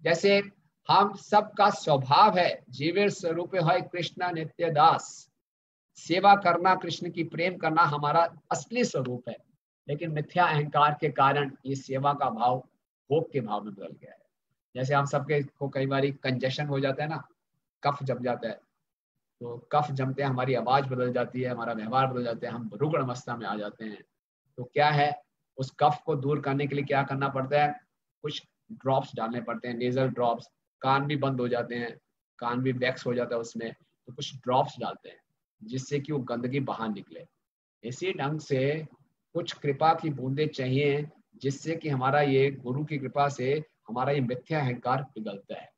जैसे हम सबका स्वभाव है जीवेर स्वरूप है कृष्ण नित्य दास, सेवा करना, कृष्ण की प्रेम करना हमारा असली स्वरूप है, लेकिन मिथ्या अहंकार के कारण ये सेवा का भाव भोग के भाव में बदल गया है। जैसे हम सबके को कई बार कंजेशन हो जाता है ना, कफ जम जाता है, तो कफ जमते हैं, हमारी आवाज बदल जाती है, हमारा व्यवहार बदल जाता है, हम रुग्ण अवस्था में आ जाते हैं। तो क्या है, उस कफ को दूर करने के लिए क्या करना पड़ता है? कुछ ड्रॉप्स डालने पड़ते हैं, नेजल ड्रॉप्स। कान भी बंद हो जाते हैं, कान भी वैक्स हो जाता है उसमें, तो कुछ ड्रॉप्स डालते हैं जिससे कि वो गंदगी बाहर निकले। इसी ढंग से कुछ कृपा की बूंदे चाहिए जिससे कि हमारा ये गुरु की कृपा से हमारा ये मिथ्या अहंकार पिघलता है।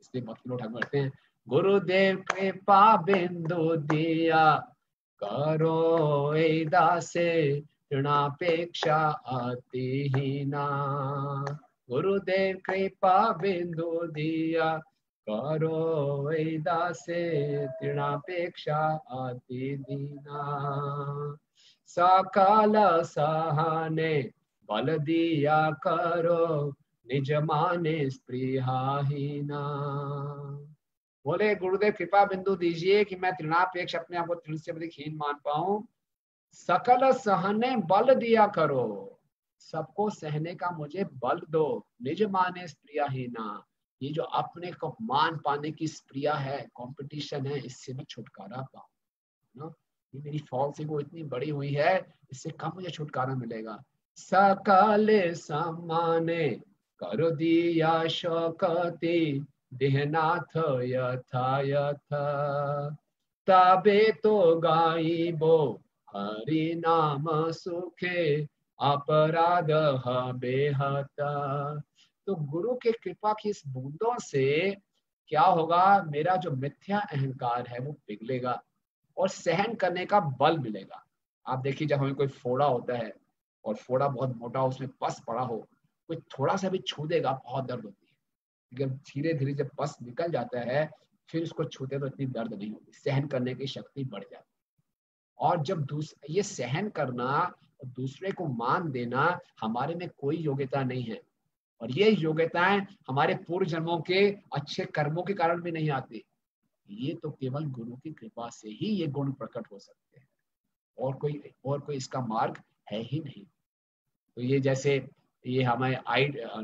इसलिए भक्ति लोग कहते हैं, गुरुदेव कृपा बिंदु दिया करो ए दासे ऋणापेक्षा अतिहीना। गुरुदेव कृपा बिंदु दिया करो ए दासे ऋणापेक्षा अतिदीना। सकल सहने बल दिया करो निज माने स्पृहाहीना। बोले गुरुदेव कृपा बिंदु दीजिए कि मैं तृणापेक्ष अपने आप को तृण से अधिक हीन मान पाऊं। सकल सहने बल दिया करो, सबको सहने का मुझे बल दो। निज माने स्प्रियाहीना, ये जो अपने को मान पाने की स्प्रिया है, कंपटीशन है, इससे मैं छुटकारा पाऊं ना। ये मेरी फॉल्स ईगो इतनी बड़ी हुई है, इससे कब मुझे छुटकारा मिलेगा। सकल समाने कर दिया शौकती देहनाथ यथा यथा। तबे तो गाइबो हरि नाम सुखे अपराध बेहता। तो गुरु के कृपा की इस बूंदों से क्या होगा? मेरा जो मिथ्या अहंकार है वो पिघलेगा और सहन करने का बल मिलेगा। आप देखिए, जब हमें कोई फोड़ा होता है और फोड़ा बहुत मोटा, उसमें पस पड़ा हो, कोई थोड़ा सा भी छू देगा बहुत दर्द होती है, लेकिन धीरे धीरे जब पस निकल जाता है फिर उसको छूते तो इतनी दर्द नहीं होती, सहन करने की शक्ति बढ़ जाती है। और जब ये सहन करना और दूसरे को मान देना, हमारे में कोई योग्यता नहीं है, और ये योग्यताएं हमारे पूर्व जन्मों के अच्छे कर्मों के कारण भी नहीं आती। ये तो केवल गुरु की कृपा से ही ये गुण प्रकट हो सकते हैं, और कोई इसका मार्ग है ही नहीं। तो ये जैसे ये हमें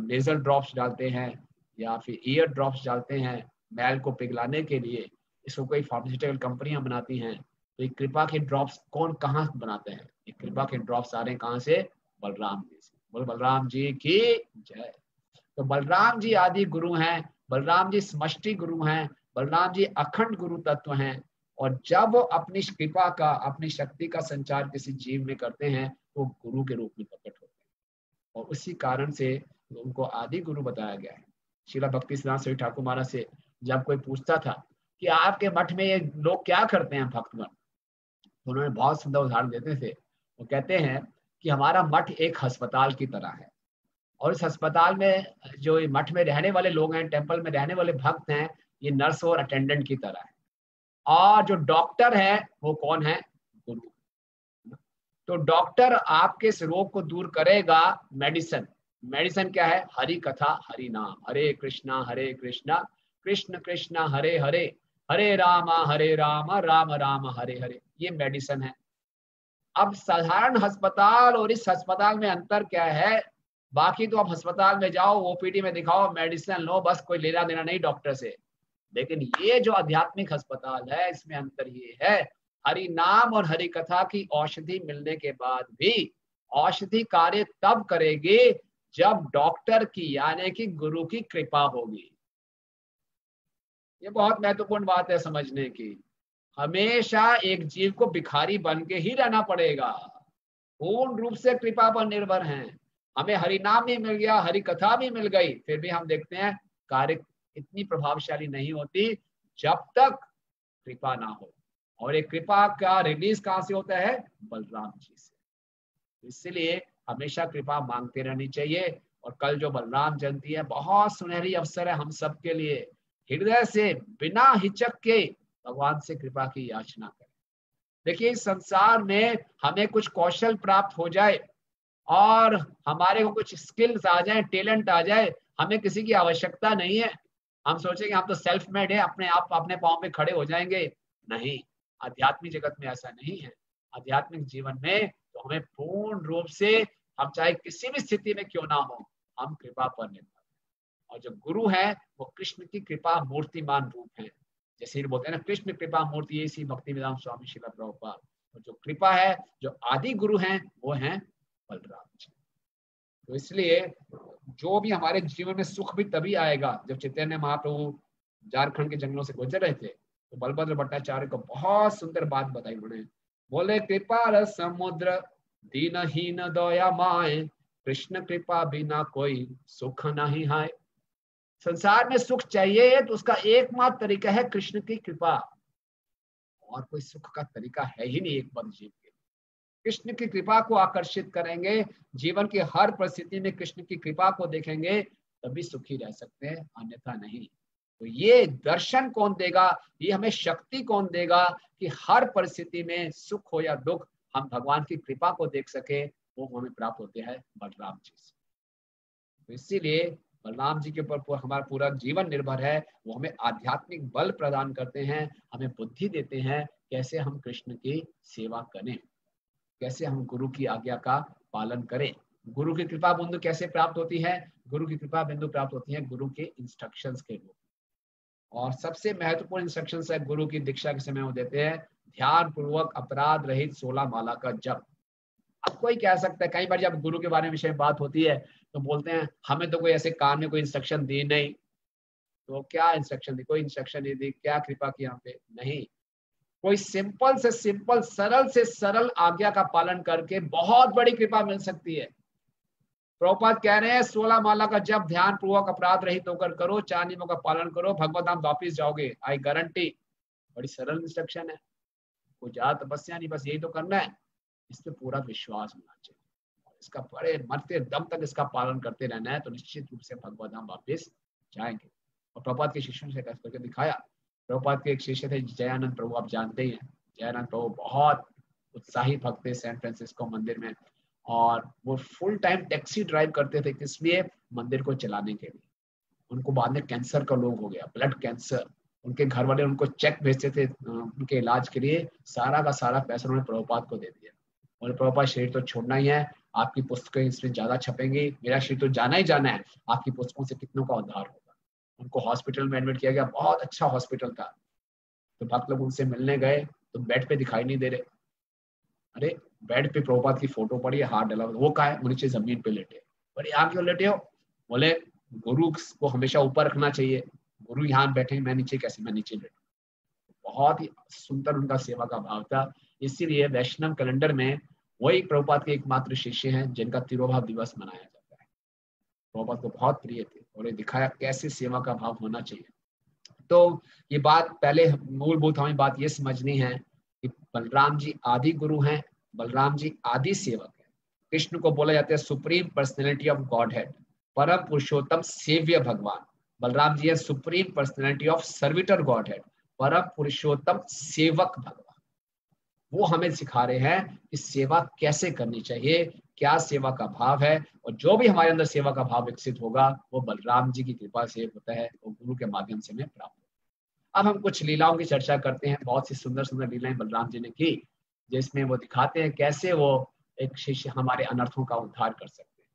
नेजल ड्रॉप्स डालते हैं या फिर ईयर ड्रॉप्स डालते हैं मैल को पिघलाने के लिए, इसको कोई फार्मास्यूटिकल कंपनियां बनाती हैं। तो ये कृपा के ड्रॉप्स कौन कहाँ बनाते हैं? ये कृपा के ड्रॉप्स आ रहे हैं कहाँ से? बलराम जी से। बोल बलराम जी की जय। तो बलराम जी आदि गुरु हैं, बलराम जी समष्टि गुरु हैं, बलराम जी अखंड गुरु तत्व हैं। और जब अपनी कृपा का, अपनी शक्ति का संचार किसी जीव में करते हैं तो गुरु के रूप में प्रकट होते हैं, और उसी कारण से उनको आदि गुरु बताया गया है। श्रील भक्ति सिद्धांत सरस्वती ठाकुर महाराज से जब कोई पूछता था कि आपके मठ में ये लोग क्या करते हैं भक्तगण, तो उन्होंने बहुत सुंदर उदाहरण देते थे। वो कहते हैं कि हमारा मठ एक अस्पताल की तरह है, और इस अस्पताल में जो मठ में रहने वाले लोग हैं, टेम्पल में रहने वाले भक्त हैं, ये नर्स और अटेंडेंट की तरह है। और जो डॉक्टर है वो कौन है? गुरु। तो डॉक्टर आपके इस रोग को दूर करेगा। मेडिसिन क्या है? हरि कथा, हरि नाम, हरे कृष्णा कृष्ण कृष्ण हरे हरे, हरे राम राम राम हरे हरे, ये मेडिसिन है। अब साधारण अस्पताल और इस अस्पताल में अंतर क्या है? बाकी तो आप अस्पताल में जाओ, ओपीडी में दिखाओ, मेडिसिन लो, बस कोई लेना देना नहीं डॉक्टर से। लेकिन ये जो आध्यात्मिक अस्पताल है, इसमें अंतर ये है, हरि नाम और हरि कथा की औषधि मिलने के बाद भी औषधि कार्य तब करेगी जब डॉक्टर की यानी कि गुरु की कृपा होगी। ये बहुत महत्वपूर्ण बात है समझने की। हमेशा एक जीव को भिखारी बन के ही रहना पड़ेगा, पूर्ण रूप से कृपा पर निर्भर हैं। हमें हरि नाम भी मिल गया, हरि कथा भी मिल गई, फिर भी हम देखते हैं कार्य इतनी प्रभावशाली नहीं होती जब तक कृपा ना हो। और एक कृपा का रिलीज कहां से होता है? बलराम जी से। इसलिए हमेशा कृपा मांगते रहनी चाहिए। और कल जो बलराम जयंती है, बहुत सुनहरी अवसर है हम सबके लिए। हृदय से बिना हिचक के भगवान से कृपा की याचना करें। देखिए, इस संसार में हमें कुछ कौशल प्राप्त हो जाए और हमारे को कुछ स्किल्स आ जाए, टैलेंट आ जाए, हमें किसी की आवश्यकता नहीं है। हम सोचेंगे हम तो सेल्फ मेड है, अपने आप अपने पांव पे खड़े हो जाएंगे। नहीं, आध्यात्मिक जगत में ऐसा नहीं है। आध्यात्मिक जीवन में तो हमें पूर्ण रूप से, हम चाहे किसी भी स्थिति में क्यों ना हो, हम कृपा पर निर्भर हैं। और जो गुरु है वो कृष्ण की कृपा मूर्तिमान रूप है। जैसे ही बोलते हैं ना, कृष्ण कृपा मूर्ति, इसी भक्ति वेदांत स्वामी श्रील प्रभुपाद। और जो कृपा है, जो आदि गुरु हैं, वो हैं बलराम जी। तो इसलिए जो भी हमारे जीवन में सुख भी तभी आएगा जब चैतन्य महाप्रभु झारखंड के जंगलों से गुजर रहे थे, तो बलभद्र भट्टाचार्य को बहुत सुंदर बात बताई उन्होंने। बोले, कृपा रस समुद्र दीनहीन दया माए, कृष्ण कृपा बिना कोई सुख नहीं है। संसार में सुख चाहिए तो उसका एकमात्र तरीका है कृष्ण की कृपा, और कोई सुख का तरीका है ही नहीं एक बार जीव के। कृष्ण की कृपा को आकर्षित करेंगे, जीवन की हर परिस्थिति में कृष्ण की कृपा को देखेंगे, तभी सुखी रह सकते हैं, अन्यथा नहीं। तो ये दर्शन कौन देगा, ये हमें शक्ति कौन देगा कि हर परिस्थिति में सुख हो या दुख हम भगवान की कृपा को देख सके, वो हमें प्राप्त होते हैं बलराम जी से। तो इसीलिए बलराम जी के ऊपर हमारा पूरा जीवन निर्भर है। वो हमें आध्यात्मिक बल प्रदान करते हैं, हमें बुद्धि देते हैं कैसे हम कृष्ण की सेवा करें, कैसे हम गुरु की आज्ञा का पालन करें। गुरु की कृपा बिंदु कैसे प्राप्त होती है? गुरु की कृपा बिंदु प्राप्त होती है गुरु के इंस्ट्रक्शंस के रूप। और सबसे महत्वपूर्ण इंस्ट्रक्शंस है गुरु की दीक्षा के समय वो देते हैं, ध्यान पूर्वक अपराध रहित 16 माला का जप। अब कोई कह सकता है, कई बार जब गुरु के बारे में विषय बात होती है तो बोलते हैं हमें तो कोई ऐसे काम में कोई इंस्ट्रक्शन दी नहीं। तो क्या इंस्ट्रक्शन दी? कोई इंस्ट्रक्शन नहीं दी, क्या कृपा की यहाँ पे? नहीं। कोई सिंपल से सिंपल, सरल से सरल आज्ञा का पालन करके बहुत बड़ी कृपा मिल सकती है। प्रभुपाद कह रहे हैं 16 माला का जब ध्यान पूर्वक अपराध रहित होकर करो, 4 नियमों का पालन करो, भगवत धाम वापिस जाओगे, आई गारंटी। बड़ी सरल इंस्ट्रक्शन है, कोई ज्यादा तपस्या नहीं, बस यही तो करना है। इस पे पूरा विश्वास होना चाहिए, इसका बड़े मरते दम तक इसका पालन करते रहना है, तो निश्चित रूप से भगवत धाम वापिस जाएंगे। और प्रभुपाद के शिष्यों से करके दिखाया। प्रभुपाद के एक शिष्य थे जयानंद प्रभु, आप जानते ही हैं। जयानंद प्रभु बहुत उत्साही भक्त थे सैन फ्रांसिस्को मंदिर में, और वो फुल टाइम टैक्सी ड्राइव करते थे, किस लिए? मंदिर को चलाने के लिए। उनको बाद में कैंसर का रोग हो गया, ब्लड कैंसर। उनके घर वाले उनको चेक भेजते थे उनके इलाज के लिए, सारा का सारा पैसा उन्होंने प्रभुपाद को दे दिया। बोले प्रभुपाद शरीर तो छोड़ना ही है, आपकी पुस्तकें इसमें ज्यादा छपेंगी, मेरा शरीर तो जाना ही जाना है, आपकी पुस्तकों से कितनों का उद्धार होगा। उनको हॉस्पिटल में एडमिट किया गया, बहुत अच्छा हॉस्पिटल था। तो भक्त लोग उनसे मिलने गए तो बेड पे दिखाई नहीं दे रहे। अरे बेड पे प्रभुपाद की फोटो पड़ी है, हाथ डला, वो कहा है? वो नीचे जमीन पे लेटे। बोले यहाँ क्यों लेटे हो? बोले गुरु को हमेशा ऊपर रखना चाहिए, गुरु यहाँ बैठे, मैं नीचे कैसे, मैं नीचे लेटूं। बहुत ही सुंदर उनका सेवा का भाव था। इसीलिए वैष्णव कैलेंडर में वही प्रभुपाद के एकमात्र शिष्य हैं जिनका तिरोभाव दिवस मनाया जाता है। प्रभुपाद को बहुत प्रिय थे और ये दिखाया कैसे सेवा का भाव होना चाहिए। तो ये बात पहले मूलभूत हमें बात ये समझनी है कि बलराम जी आदि गुरु हैं, बलराम जी आदि सेवक हैं। कृष्ण को बोला जाता है supreme personality of God head, परम पुरुषोत्तम सेव्य भगवान। बलराम जी है supreme personality of servitor God head, परम पुरुषोत्तम सेवक भगवान। वो हमें सिखा रहे हैं कि सेवा कैसे करनी चाहिए, क्या सेवा का भाव है। और जो भी हमारे अंदर सेवा का भाव विकसित होगा वो बलराम जी की कृपा से होता है, वो गुरु के माध्यम से हमें प्राप्त होता है। अब हम कुछ लीलाओं की चर्चा करते हैं। बहुत सी सुंदर सुंदर लीलाएं बलराम जी ने की। जिसमें वो दिखाते हैं कैसे वो एक शिष्य हमारे अनर्थों का उद्धार कर सकते हैं।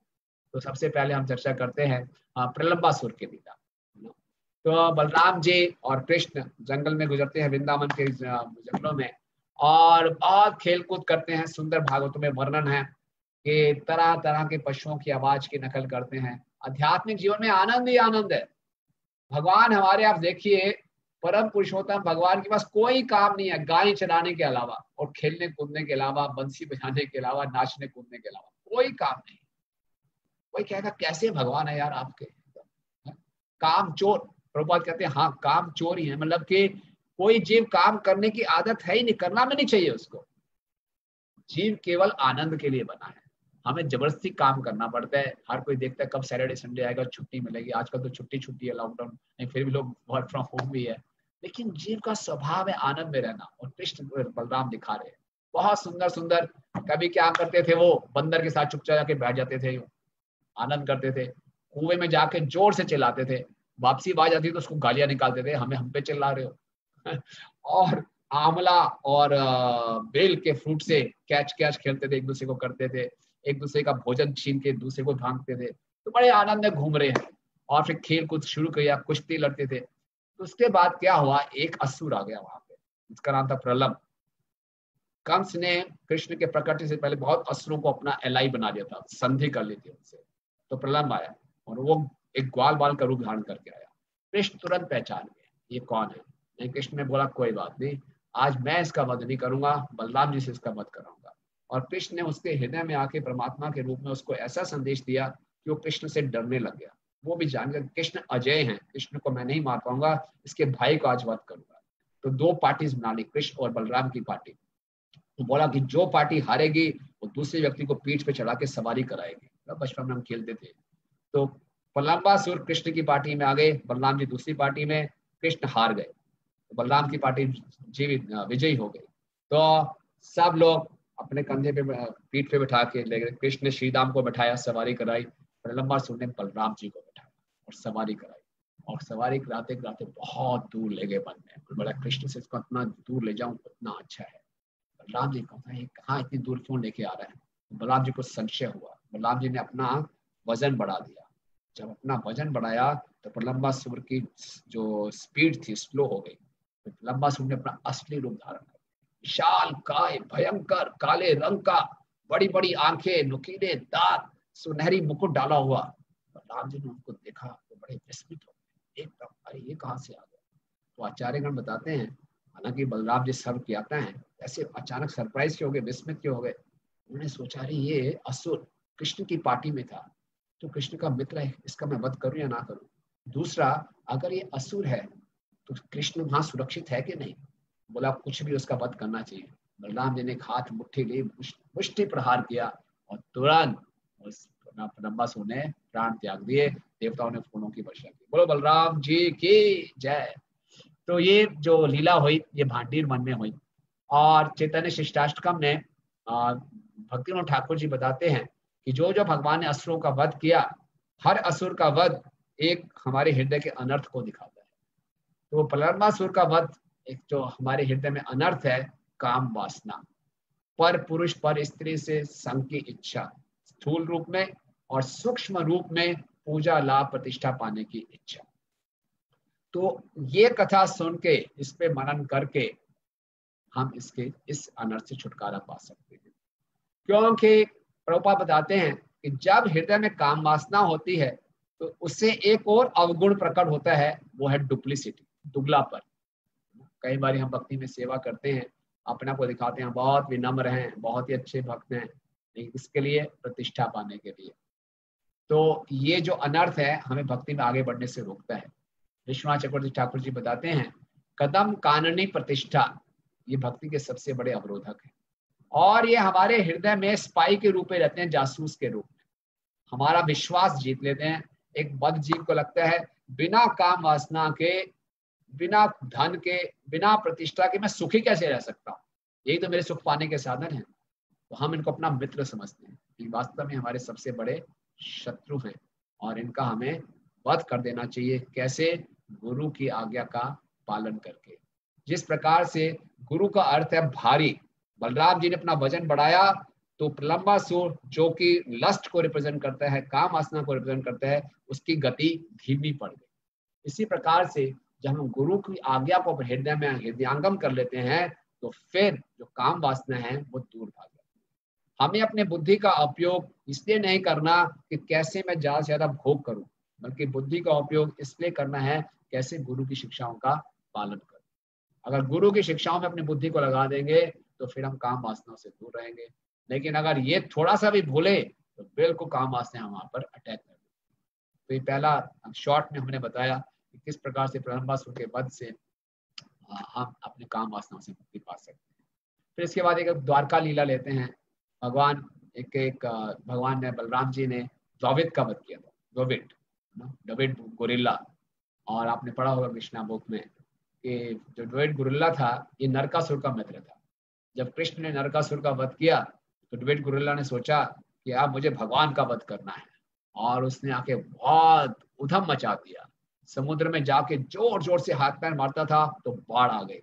तो सबसे पहले हम चर्चा करते हैं प्रलंबासुर के पिता। तो बलराम जी और कृष्ण जंगल में गुजरते हैं, वृंदावन के जंगलों में, और बहुत खेल कूद करते हैं। सुंदर भागवतों में वर्णन है कि तरह तरह के पशुओं की आवाज की नकल करते हैं। आध्यात्मिक जीवन में आनंद ही आनंद है। भगवान हमारे, आप देखिए, परम पुरुषोत्तम भगवान के पास कोई काम नहीं है गाय चराने के अलावा, और खेलने कूदने के अलावा, बंसी बजाने के अलावा, नाचने कूदने के अलावा कोई काम नहीं। कोई कहेगा कैसे भगवान है यार आपके, काम चोर। प्रभुपाद कहते हैं हाँ, काम चोर ही है, मतलब कि कोई जीव काम करने की आदत है ही नहीं, करना भी नहीं चाहिए उसको। जीव केवल आनंद के लिए बना है। हमें जबरदस्ती काम करना पड़ता है। हर कोई देखता है कब सैटरडे संडे आएगा, छुट्टी मिलेगी। आजकल तो छुट्टी है, लॉकडाउन नहीं, फिर भी लोग वर्क फ्रॉम होम भी है। लेकिन जीव का स्वभाव है आनंद में रहना, और कृष्ण बलराम दिखा रहे हैं बहुत सुंदर सुंदर। कभी क्या करते थे, वो बंदर के साथ चुपचाप जाके बैठ जाते थे, आनंद करते थे। कुएं में जाके जोर से चिल्लाते थे, वापसी आ जाती तो उसको गालियां निकालते थे, हमें हम पे चिल्ला रहे हो। और आंवला और बेल के फ्रूट से कैच कैच खेलते थे, एक दूसरे को करते थे, एक दूसरे का भोजन छीन के दूसरे को भांगते थे। तो बड़े आनंद में घूम रहे हैं, और फिर खेल कूद शुरू किया, कुश्ती लड़ते थे। तो उसके बाद क्या हुआ, एक असुर आ गया वहां पे, जिसका नाम था प्रलंब। कंस ने कृष्ण के प्रकट से पहले बहुत असुरों को अपना एलाई बना दिया था, संधि कर ली थी उनसे। तो प्रलंब आया, और वो एक ग्वाल बाल का रूप धारण करके आया। कृष्ण तुरंत पहचान गए ये कौन है। नहीं, कृष्ण ने बोला कोई बात नहीं, आज मैं इसका वध नहीं करूंगा, बलराम जी से इसका वध कराऊंगा। और कृष्ण ने उसके हृदय में आके परमात्मा के रूप में उसको ऐसा संदेश दिया कि वो कृष्ण से डरने लग गया। वो भी जान गया कृष्ण अजय हैं, कृष्ण को मैं नहीं मार पाऊंगा, इसके भाई को आज वध करूंगा। तो दो पार्टीज बना ली, कृष्ण और बलराम की पार्टी। तो बोला कि जो पार्टी हारेगी वो दूसरे व्यक्ति को पीठ पे चढ़ा के सवारी कराएगी। बचपन में हम खेलते थे। तो प्रलंबासुर कृष्ण की पार्टी में आ गए, बलराम जी दूसरी पार्टी में। कृष्ण हार गए, तो बलराम की पार्टी जीवित विजयी हो गई। तो सब लोग अपने कंधे पे पीठ पे बिठा के ले गए। कृष्ण ने श्रीराम को बैठाया, सवारी कराई। प्रलंबासुर ने बलराम जी को बैठाया और सवारी कराई। और सवारी कराते कराते बहुत दूर ले गए वन में। बोला कृष्ण से इसको इतना दूर ले जाऊं उतना अच्छा है। बलराम जी कहते हैं कहाँ इतनी दूर क्यों लेके आ रहे हैं। बलराम जी को संशय हुआ। बलराम जी ने अपना वजन बढ़ा दिया। जब अपना वजन बढ़ाया तो प्रलंबासुर की जो स्पीड थी स्लो हो गई। तो प्रलंबासुर ने अपना असली रूप धारण कर, विशाल काय, भयंकर काले रंग का, बड़ी बड़ी आंखें, नुकीले दांत, सुनहरी मुकुट डाला हुआ। बलराम जी ने उनको देखा तो बड़े विस्मित हो गए एकदम, अरे ये कहाँ से आ गया। तो आचार्यगण बताते हैं, हालांकि बलराम जी सर्व कियाता है, ऐसे अचानक सरप्राइज क्यों हो गए, विस्मित क्यों हो गए। उन्होंने सोचा अरे ये असुर कृष्ण की पार्टी में था, तो कृष्ण का मित्र है, इसका मैं वध करूं या ना करूं। दूसरा, अगर ये असुर है तो कृष्ण वहां सुरक्षित है कि नहीं। बोला कुछ भी उसका वध करना चाहिए। बलराम जी ने एक हाथ मुट्ठी ली, मुष्टि प्रहार किया, और तुरंत उस प्रलंबासुर ने प्राण त्याग दिए। देवताओं ने फूलों की वर्षा की। बोलो बलराम जी की जय। तो ये जो लीला हुई ये भांडीर वन में हुई। और चैतन्य शिष्टाष्टकम ने भक्तिविनोद ठाकुर जी बताते हैं कि जो जो भगवान ने असुरों का वध किया, हर असुर का वध एक हमारे हृदय के अनर्थ को दिखाता है। तो प्रलंबासुर का वध एक जो हमारे हृदय में अनर्थ है, काम वासना, पर पुरुष पर स्त्री से संग की इच्छा, स्थूल रूप में और सूक्ष्म रूप में पूजा लाभ प्रतिष्ठा पाने की इच्छा। तो ये कथा सुन के इस पे मनन करके हम इस अनर्थ से छुटकारा पा सकते हैं। क्योंकि प्रभुपाद बताते हैं कि जब हृदय में काम वासना होती है तो उससे एक और अवगुण प्रकट होता है, वो है डुप्लीसिटी, दुगलापन। कई बार हम भक्ति में सेवा करते हैं, अपना को दिखाते हैं, बहुत विनम्र हैं, बहुत ही अच्छे भक्त हैं, लेकिन इसके लिए प्रतिष्ठा पाने के लिए। तो ये जो अनर्थ है हमें भक्ति में आगे बढ़ने से रोकता है। विश्वनाथ चक्रवर्ती ठाकुर जी बताते हैं, कदम काननी प्रतिष्ठा ये भक्ति के सबसे बड़े अवरोधक है। और ये हमारे हृदय में स्पाई के रूप में रहते हैं, जासूस के रूप में हमारा विश्वास जीत लेते हैं। एक बद्ध जीव को लगता है बिना काम वासना के, बिना धन के, बिना प्रतिष्ठा के मैं सुखी कैसे रह सकता हूँ, यही तो मेरे सुख पाने के साधन हैं। तो हम इनको अपना मित्र समझते हैं, कि वास्तव में हमारे सबसे बड़े शत्रु हैं, और इनका हमें वध कर देना चाहिए। कैसे? गुरु की आज्ञा का पालन करके। जिस प्रकार से गुरु का अर्थ है भारी, बलराम जी ने अपना वजन बढ़ाया तो प्रलंबासुर जो कि लस्ट को रिप्रेजेंट करता है, काम वासना को रिप्रेजेंट करता है, उसकी गति धीमी पड़ गई। इसी प्रकार से जब हम गुरु की आज्ञा को हृदय में हृदयांगम कर लेते हैं तो फिर जो काम वासना है वो दूर भाग जाती है। हमें अपने बुद्धि का उपयोग इसलिए नहीं करना कि कैसे मैं ज्यादा से ज्यादा भोग करूं, बल्कि बुद्धि का उपयोग इसलिए करना है कैसे गुरु की शिक्षाओं का पालन करूं। अगर गुरु की शिक्षाओं में अपनी बुद्धि को लगा देंगे तो फिर हम काम वासनाओं से दूर रहेंगे। लेकिन अगर ये थोड़ा सा भी भूले तो बिल्कुल काम वासना वहां पर अटैक कर। तो ये पहला शॉर्ट में हमने बताया कि किस प्रकार से प्रलंबासुर के वध से हम अपने काम वासनाओं से मुक्ति पा सकते हैं। फिर इसके बाद एक द्वारका लीला लेते हैं। भगवान भगवान ने बलराम जी ने द्रविड का वध किया था। द्रविड गोरिल्ला, और आपने पढ़ा होगा कृष्णा बुक में कि जो द्रविड गोरिल्ला था ये नरकासुर का मित्र था। जब कृष्ण ने नरकासुर का वध किया तो द्रविड गोरिल्ला ने सोचा कि अब मुझे भगवान का वध करना है, और उसने आके बहुत उधम मचा दिया। समुद्र में जाके जोर जोर से हाथ पैर मारता था तो बाढ़ आ गई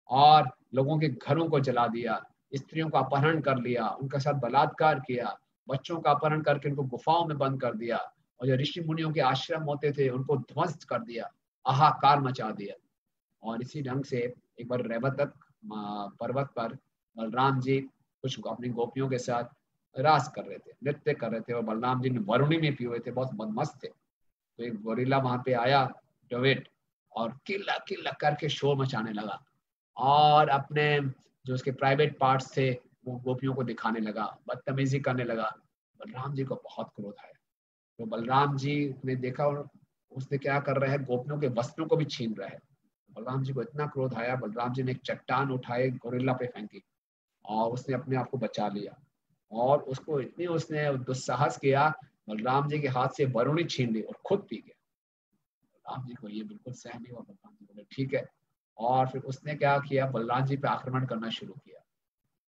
और लोगों के घरों को जला दिया, स्त्रियों का अपहरण कर लिया, उनके साथ बलात्कार किया, बच्चों का अपहरण करके उनको गुफाओं में बंद कर दिया, और जो ऋषि मुनियों के आश्रम होते थे उनको ध्वस्त कर दिया, हाहाकार मचा दिया। और इसी ढंग से एक बार रेवतक पर्वत पर बलराम जी कुछ अपनी गोपियों के साथ रास कर रहे थे, नृत्य कर रहे थे, और बलराम जी ने वरुणी में पिए हुए थे, बहुत मदमस्त थे। तो एक गोरिल्ला वहां पे आया द्रविड, और किल्ला किल्ला करके शोर मचाने लगा, और अपने जो उसके प्राइवेट पार्ट्स थे वो गोपियों को दिखाने लगा, बदतमीजी करने लगा। बलराम जी को बहुत क्रोध आया। तो बलराम जी ने देखा और उसने क्या कर रहा है, गोपियों के वस्त्रों को भी छीन रहा है। बलराम जी को इतना क्रोध आया, बलराम जी ने एक चट्टान उठाए गोरिल्ला पे फेंकी और उसने अपने आप को बचा लिया, और उसको इतनी उसने दुस्साहस किया, बलराम जी के हाथ से वरुणी छीन ली और खुद पी गया। बलराम जी को ये बिल्कुल सहन नहीं हुआ। बलराम जी बोले ठीक है, और फिर उसने क्या किया, बलराम जी पे आक्रमण करना शुरू किया।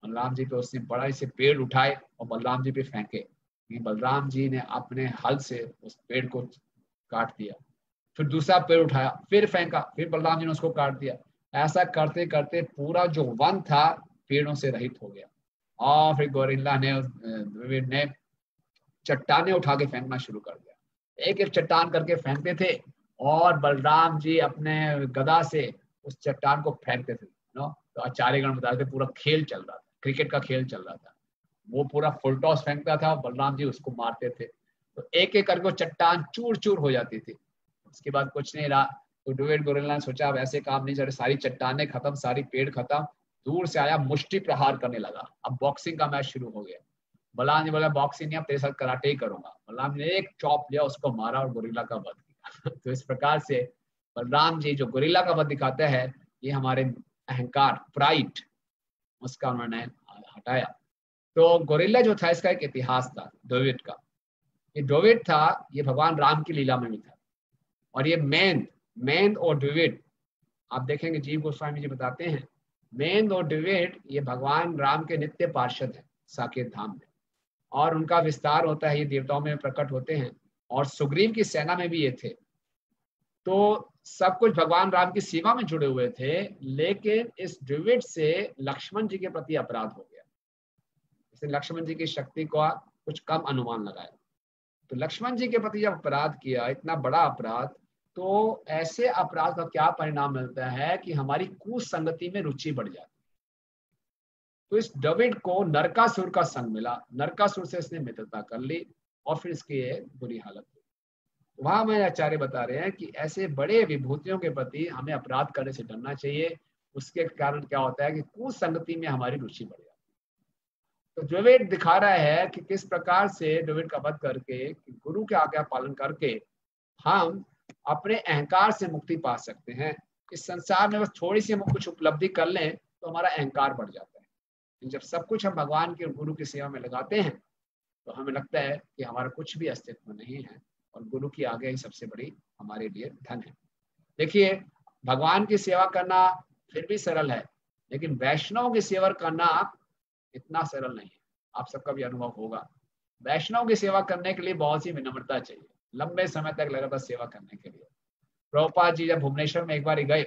बलराम जी पे उसने बड़ा से पेड़ उठाए और बलराम जी पे फेंके। बलराम जी ने अपने हल से उस पेड़ को काट दिया। फिर दूसरा पेड़ उठाया, फिर फेंका, फिर बलराम जी ने उसको काट दिया। ऐसा करते करते पूरा जो वन था पेड़ों से रहित हो गया। और फिर गोरिल्ला ने द्रविड ने चट्टाने उठा के फेंकना शुरू कर दिया। एक एक चट्टान करके फेंकते थे और बलराम जी अपने गदा से उस चट्टान को फेंकते थे। तो आचार्यगण बता रहे थे पूरा खेल चल रहा था, क्रिकेट का खेल चल रहा था। वो पूरा फुल टॉस फेंकता था, बलराम जी उसको मारते थे, तो एक एक करके चट्टान चूर चूर हो जाती थी। उसके बाद कुछ नहीं रहा, तो द्रविड गोरिल्ला ने सोचा अब ऐसे काम नहीं चले, सारी चट्टाने खत्म, सारी पेड़ खत्म। दूर से आया, मुष्टि प्रहार करने लगा। अब बॉक्सिंग का मैच शुरू हो गया। बलराम जी बोला बॉक्सिंग नहीं, अब तेरे साथ कराटे ही करूंगा। बलराम जी ने एक चॉप लिया, उसको मारा और गोरिल्ला का वध किया। तो इस प्रकार से बलराम जी जो गोरिल्ला का वध दिखाते हैं, ये हमारे अहंकार, प्राइड, उसका उन्होंने हटाया। तो गोरिल्ला जो था इसका एक इतिहास था द्रविड का। ये द्रविड था, ये भगवान राम की लीला में भी था। और ये मेंद और द्रविड, आप देखेंगे जीव गोस्वामी जी बताते हैं, मेंद और द्रविड ये भगवान राम के नित्य पार्षद हैं साकेत धाम में, और उनका विस्तार होता है, ये देवताओं में प्रकट होते हैं, और सुग्रीव की सेना में भी ये थे। तो सब कुछ भगवान राम की सेवा में जुड़े हुए थे, लेकिन इस द्रविड से लक्ष्मण जी के प्रति अपराध हो गया। इसने लक्ष्मण जी की शक्ति का कुछ कम अनुमान लगाया। तो लक्ष्मण जी के प्रति जब अपराध किया, इतना बड़ा अपराध, तो ऐसे अपराध का क्या परिणाम मिलता है कि हमारी कुसंगति में रुचि बढ़ जाती है। तो इस द्रविड को नरकासुर का संग मिला, नरकासुर से इसने मित्रता कर ली, और फिर इसकी ये बुरी हालत हुई। वहां में आचार्य बता रहे हैं कि ऐसे बड़े विभूतियों के प्रति हमें अपराध करने से डरना चाहिए। उसके कारण क्या होता है कि कुसंगति में हमारी रुचि बढ़ जाती है। तो द्रविड दिखा रहा है कि किस प्रकार से द्रविड का वध करके, गुरु के आज्ञा पालन करके हम अपने अहंकार से मुक्ति पा सकते हैं। इस संसार में बस थोड़ी सी हम कुछ उपलब्धि कर लें तो हमारा अहंकार बढ़ जाता है। जब सब कुछ हम भगवान के और गुरु की सेवा में लगाते हैं तो हमें लगता है कि हमारा कुछ भी अस्तित्व नहीं है, और गुरु की आज्ञा ही सबसे बड़ी हमारे लिए धन है। देखिए, भगवान की सेवा करना फिर भी सरल है, लेकिन वैष्णव की सेवा करना इतना सरल नहीं है। आप सबका भी अनुभव होगा, वैष्णव की सेवा करने के लिए बहुत सी विनम्रता चाहिए, लंबे समय तक लगातार सेवा करने के लिए। प्रभुपाद जी जब भुवनेश्वर में एक बार गए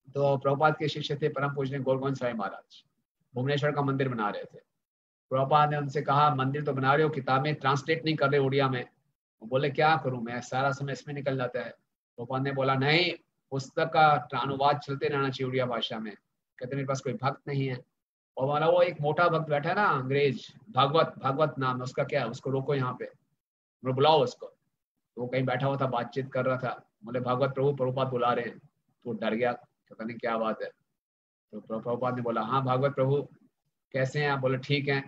तो प्रभुपाद के शिष्य थे परम पूजनीय गोलगोविंद स्वामी महाराज। भुवनेश्वर का मंदिर बना रहे थे। प्रभुपाद ने उनसे कहा मंदिर तो बना रहे हो, किताबें ट्रांसलेट नहीं कर रहे उड़िया में। वो बोले क्या करूं मैं, सारा समय इसमें निकल जाता है। प्रभुपाद ने बोला नहीं, पुस्तक का अनुवाद चलते रहना चाहिए उड़िया भाषा में। कहते मेरे पास कोई भक्त नहीं है। और बोला वो एक मोटा भक्त बैठा है ना अंग्रेज, भागवत, भागवत नाम है उसका, क्या है उसको रोको यहाँ पे, बुलाओ उसको। तो वो कहीं बैठा हुआ था, बातचीत कर रहा था। बोले भागवत प्रभु, प्रभुपाद बुला रहे हैं। तो डर गया, पता नहीं क्या बात है। तो प्रभुपाद ने बोला हाँ भागवत प्रभु कैसे हैं आप? बोले ठीक हैं।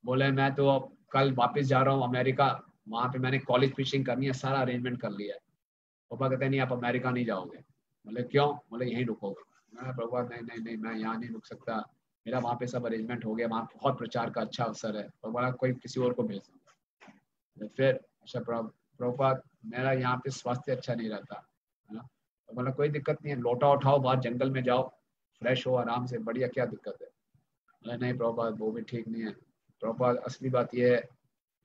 बोले मैं तो अब कल वापस जा रहा हूँ अमेरिका, वहाँ पे मैंने कॉलेज फिशिंग करनी है, सारा अरेंजमेंट कर लिया है। पापा कहते हैं नहीं आप अमेरिका नहीं जाओगे। बोले क्यों? बोले यहीं रुकोगे। मैं प्रभुपाद नहीं नहीं नहीं मैं यहाँ नहीं रुक सकता, मेरा वहाँ पे सब अरेंजमेंट हो गया, वहाँ बहुत प्रचार का अच्छा अवसर है। और बोला कोई किसी और को भेज दूंगा। फिर अच्छा प्रभुपाद मेरा यहाँ पे स्वास्थ्य अच्छा नहीं रहता है ना। तो बोला कोई दिक्कत नहीं है, लोटा उठाओ बाहर जंगल में जाओ, फ्रेश हो आराम से, बढ़िया, क्या दिक्कत है। बोला नहीं प्रभुपाद वो भी ठीक नहीं है। प्रभुपाद असली बात यह है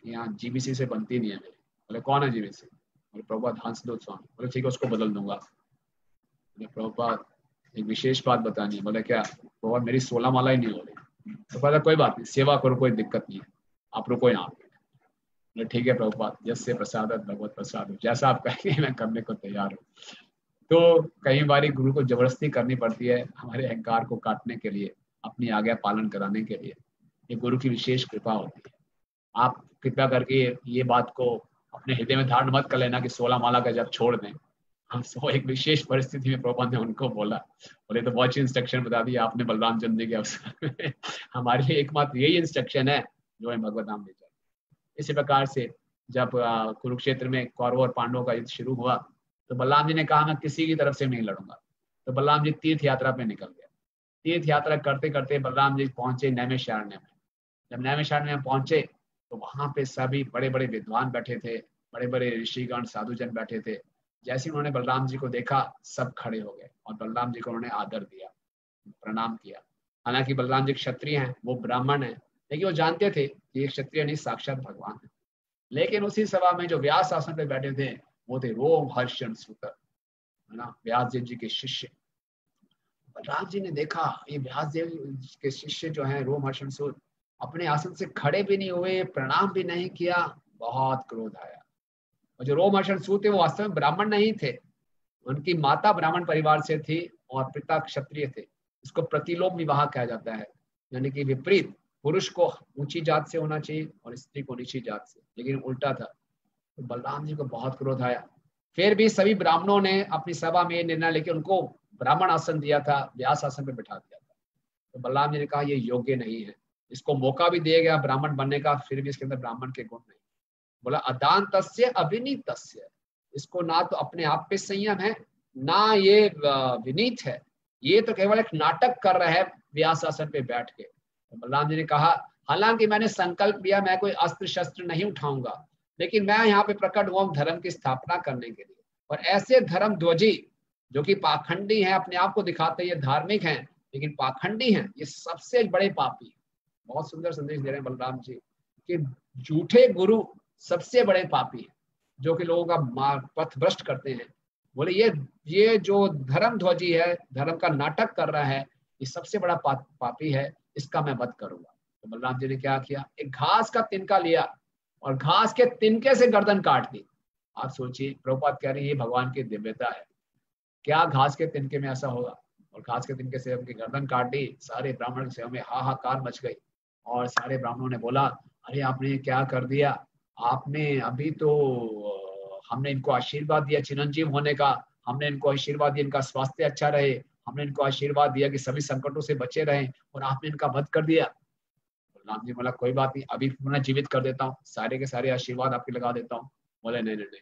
कि यहाँ जीबीसी से बनती नहीं है मेरी। बोले कौन है जीबीसी? बोले प्रभुपाद हंसदूत स्वामी। बोले ठीक है उसको बदल दूंगा। बोले प्रभुपाद एक विशेष बात बतानी है। बोले क्या? प्रभुपाद मेरी 16 माला ही नहीं हो रही। तो बोला कोई बात नहीं, सेवा करो, कोई दिक्कत नहीं है, आप रुको यहाँ पे। बोले ठीक है प्रभुपाद, यस्य प्रसादत भगवत प्रसाद, जैसा आप कहेंगे मैं करने को तैयार हूँ। तो कई बार गुरु को जबरदस्ती करनी पड़ती है हमारे अहंकार को काटने के लिए, अपनी आज्ञा पालन कराने के लिए। ये गुरु की विशेष कृपा होती है। आप कृपया करके ये बात को अपने हृदय में धारण मत कर लेना कि 16 माला का जब छोड़ दें। हम सो एक विशेष परिस्थिति में प्रभुपाद ने उनको बोला, बोले तो बहुत इंस्ट्रक्शन बता दी आपने बलराम चंद्र जी के अवसर में। हमारे लिए एकमात्र यही इंस्ट्रक्शन है जो हमें भगवत धाम ले जाए। इसी प्रकार से जब कुरुक्षेत्र में कौरवों और पांडवों का युद्ध शुरू हुआ तो बलराम जी ने कहा मैं किसी की तरफ से नहीं लड़ूंगा। तो बलराम जी तीर्थ यात्रा पे निकल गए। तीर्थ यात्रा करते करते बलराम जी पहुंचे नैमिषारण्य में। जब नैमिषारण्य में पहुंचे तो वहां पे सभी बड़े बड़े विद्वान बैठे थे, बड़े बड़े ऋषिगण साधुजन बैठे थे। जैसे उन्होंने बलराम जी को देखा सब खड़े हो गए और बलराम जी को उन्होंने आदर दिया, प्रणाम किया। हालांकि बलराम जी क्षत्रिय हैं, वो ब्राह्मण हैं, लेकिन वो जानते थे कि ये क्षत्रिय नहीं साक्षात भगवान है। लेकिन उसी सभा में जो व्यास आसन पे बैठे थे वो थे रोमहर्षण सूत, है ना, व्यास देव जी के शिष्य। बलराम जी ने देखा ये व्यास देव के शिष्य जो हैं रोमहर्षण सूत अपने आसन से खड़े भी नहीं हुए, प्रणाम भी नहीं किया। बहुत क्रोध आया। और जो रोमहर्षण सूत थे वो वास्तव में ब्राह्मण नहीं थे, उनकी माता ब्राह्मण परिवार से थी और पिता क्षत्रिय थे। इसको प्रतिलोम विवाह कहा जाता है, यानी कि विपरीत, पुरुष को ऊंची जात से होना चाहिए और स्त्री को नीची जात से, लेकिन उल्टा था। तो बलराम जी को बहुत क्रोध आया। फिर भी सभी ब्राह्मणों ने अपनी सभा में निर्णय लेके उनको ब्राह्मण आसन दिया था, व्यास आसन पे बिठा दिया था। तो बलराम जी ने कहा ये योग्य नहीं है, इसको मौका भी दिया गया ब्राह्मण बनने का, फिर भी इसके अंदर ब्राह्मण के गुण नहीं। बोला अदांतस्य अविनीतस्य, इसको ना तो अपने आप पे संयम है ना ये विनीत है, ये तो केवल एक नाटक कर रहा है व्यास आसन पे बैठ के। तो बलराम जी ने कहा हालांकि मैंने संकल्प लिया मैं कोई अस्त्र शस्त्र नहीं उठाऊंगा, लेकिन मैं यहाँ पे प्रकट हुआ हूँ धर्म की स्थापना करने के लिए। और ऐसे धर्म ध्वजी जो कि पाखंडी हैं, अपने आप को दिखाते ये धार्मिक हैं लेकिन पाखंडी हैं, ये सबसे बड़े पापी। बहुत सुंदर संदेश दे रहे हैं बलराम जी कि झूठे गुरु सबसे बड़े पापी हैं जो कि लोगों का पथ भ्रष्ट करते हैं। बोले ये जो धर्म ध्वजी है, धर्म का नाटक कर रहा है, ये सबसे बड़ा पापी है, इसका मैं वध करूंगा। तो बलराम जी ने क्या किया, एक घास का तिनका लिया और घास के तिनके से गर्दन काट दी। आप सोचिए, प्रभुपाद कह रहे हैं ये भगवान की दिव्यता है, क्या घास के तिनके में ऐसा होगा। और घास के तिनके से उनकी गर्दन काट दी। सारे ब्राह्मण सेवा में हाहाकार मच गई और सारे ब्राह्मणों ने बोला अरे आपने क्या कर दिया, आपने अभी तो हमने इनको आशीर्वाद दिया चिरंजीव होने का, हमने इनको आशीर्वाद दिया इनका स्वास्थ्य अच्छा रहे, हमने इनको आशीर्वाद दिया कि सभी संकटों से बचे रहें, और आपने इनका वध कर दिया। राम जी बोला कोई बात नहीं, अभी पुनः जीवित कर देता हूँ, सारे के सारे आशीर्वाद आपके लगा देता हूँ। बोले नहीं नहीं नहीं,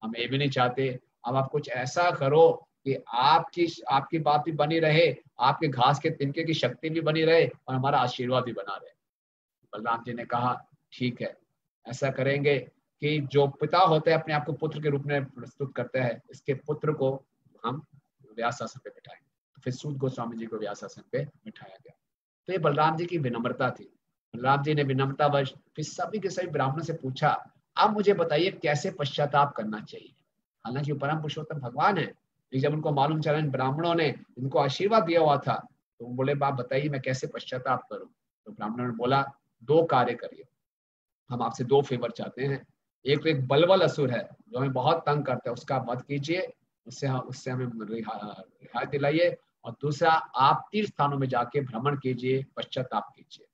हम ये भी नहीं चाहते, अब आप कुछ ऐसा करो कि आपकी बात भी बनी रहे, आपके घास के तिनके की शक्ति भी बनी रहे और हमारा आशीर्वाद भी बना रहे। बलराम जी ने कहा ठीक है, ऐसा करेंगे कि जो पिता होते हैं अपने आप को पुत्र के रूप में प्रस्तुत करते हैं, इसके पुत्र को हम व्यास आसन पे बिठाएंगे। तो फिर सूत गोस्वामी जी को व्यास आसन पे बिठाया गया। तो ये बलराम जी की विनम्रता थी। बलराम जी ने विनम्रतावश फिर सभी के सभी ब्राह्मणों से पूछा अब मुझे बताइए कैसे पश्चाताप करना चाहिए। हालांकि परम पुरुषोत्तम भगवान है, लेकिन जब उनको मालूम चला इन ब्राह्मणों ने इनको आशीर्वाद दिया हुआ था तो वो बोले बाप बताइए मैं कैसे पश्चाताप करूं। तो ब्राह्मण ने बोला 2 कार्य करिए, हम आपसे 2 फेवर चाहते हैं। एक तो एक बलवल असुर है जो हमें बहुत तंग करता है, उसका वध कीजिए, उससे हमें रिहाई दिलाइए। और दूसरा आप तीर्थ स्थानों में जाके भ्रमण कीजिए, पश्चाताप कीजिए।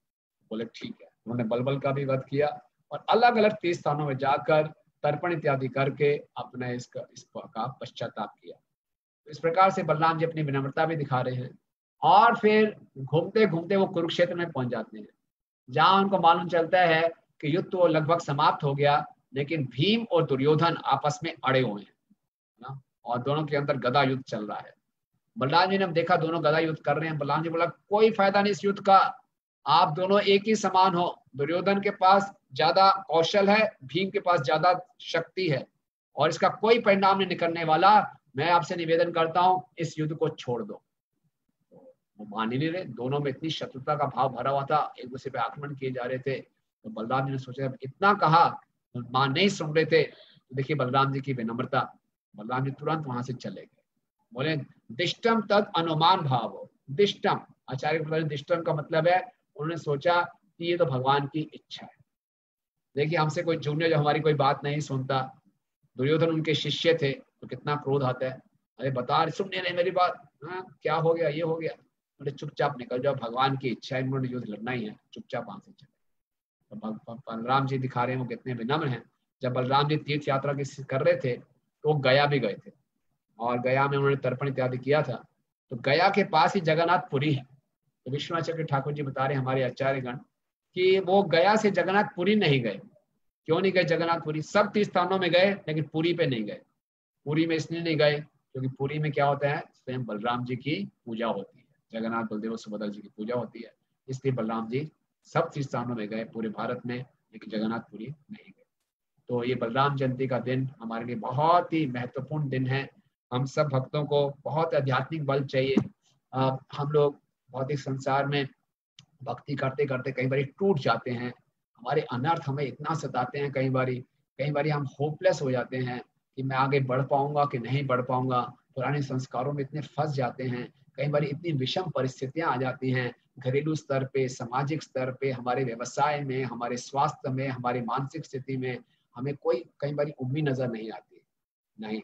बोले ठीक है। उन्होंने बलबल का भी वध किया और अलग अलग तीर्थ स्थानों में जाकर तर्पण इत्यादि करके अपने इसका पश्चाताप किया। तो इस प्रकार से बलराम जी अपनी विनम्रता भी दिखा रहे हैं। और फिर घूमते घूमते वो कुरुक्षेत्र में पहुंच जाते हैं, जहां उनको मालूम चलता है कि युद्ध तो लगभग समाप्त हो गया, लेकिन भीम और दुर्योधन आपस में अड़े हुए हैं ना, और दोनों के अंदर गदा युद्ध चल रहा है। बलराम जी ने देखा दोनों गदा युद्ध कर रहे हैं। बलराम जी बोला कोई फायदा नहीं इस युद्ध का, आप दोनों एक ही समान हो। दुर्योधन के पास ज्यादा कौशल है, भीम के पास ज्यादा शक्ति है, और इसका कोई परिणाम नहीं निकलने वाला। मैं आपसे निवेदन करता हूं इस युद्ध को छोड़ दो। वो मान ही नहीं रहे, दोनों में इतनी शत्रुता का भाव भरा हुआ था, एक दूसरे पे आक्रमण किए जा रहे थे। तो बलराम जी ने सोचा इतना कहा, मान नहीं सुन रहे थे। तो देखिए बलराम जी की विनम्रता, बलराम जी तुरंत वहां से चले गए। बोले दिष्टम तद अनुमान भाव हो। दिष्टम, आचार्य के दिष्टम का मतलब है उन्होंने सोचा कि ये तो भगवान की इच्छा है। देखिए हमसे कोई जूनियर जो हमारी कोई बात नहीं सुनता, दुर्योधन उनके शिष्य थे, तो कितना क्रोध आता है, अरे बता सुन नहीं रहे मेरी बात, हाँ क्या हो गया, ये हो गया। बोले चुपचाप निकल जाओ, भगवान की इच्छा है, इन्होंने युद्ध लड़ना ही है, चुपचाप वहां से चले। तो बलराम जी दिखा रहे हैं वो कितने विनम्र हैं। जब बलराम जी तीर्थ यात्रा कर रहे थे तो गया भी गए थे, और गया में उन्होंने तर्पण इत्यादि किया था। तो गया के पास ही जगन्नाथपुरी है। तो विश्वनाथ ठाकुर जी बता रहे हमारे आचार्यगण कि वो गया से जगन्नाथपुरी नहीं गए। क्यों नहीं गए जगन्नाथपुरी? सब तीर्थ स्थानों में गए लेकिन पुरी पे नहीं गए। पुरी में इसलिए नहीं गए क्योंकि पुरी में क्या होता है, स्वयं बलराम जी की पूजा होती है, जगन्नाथ बलदेव सुभद्रा जी की पूजा होती है। इसलिए बलराम जी सब तीर्थ स्थानों में गए पूरे भारत में, लेकिन जगन्नाथपुरी नहीं गए। तो ये बलराम जयंती का दिन हमारे लिए बहुत ही महत्वपूर्ण दिन है। हम सब भक्तों को बहुत आध्यात्मिक बल चाहिए। हम लोग भौतिक संसार में भक्ति करते करते कई बार टूट जाते हैं, हमारे अनर्थ हमें इतना सताते हैं, कई बार हम होपलेस हो जाते हैं कि मैं आगे बढ़ पाऊंगा कि नहीं बढ़ पाऊंगा। पुराने संस्कारों में इतने फंस जाते हैं, कई बार इतनी विषम परिस्थितियां आ जाती हैं, घरेलू स्तर पे, सामाजिक स्तर पे, हमारे व्यवसाय में, हमारे स्वास्थ्य में, हमारी मानसिक स्थिति में हमें कोई कई बार उम्मीद नजर नहीं आती। नहीं,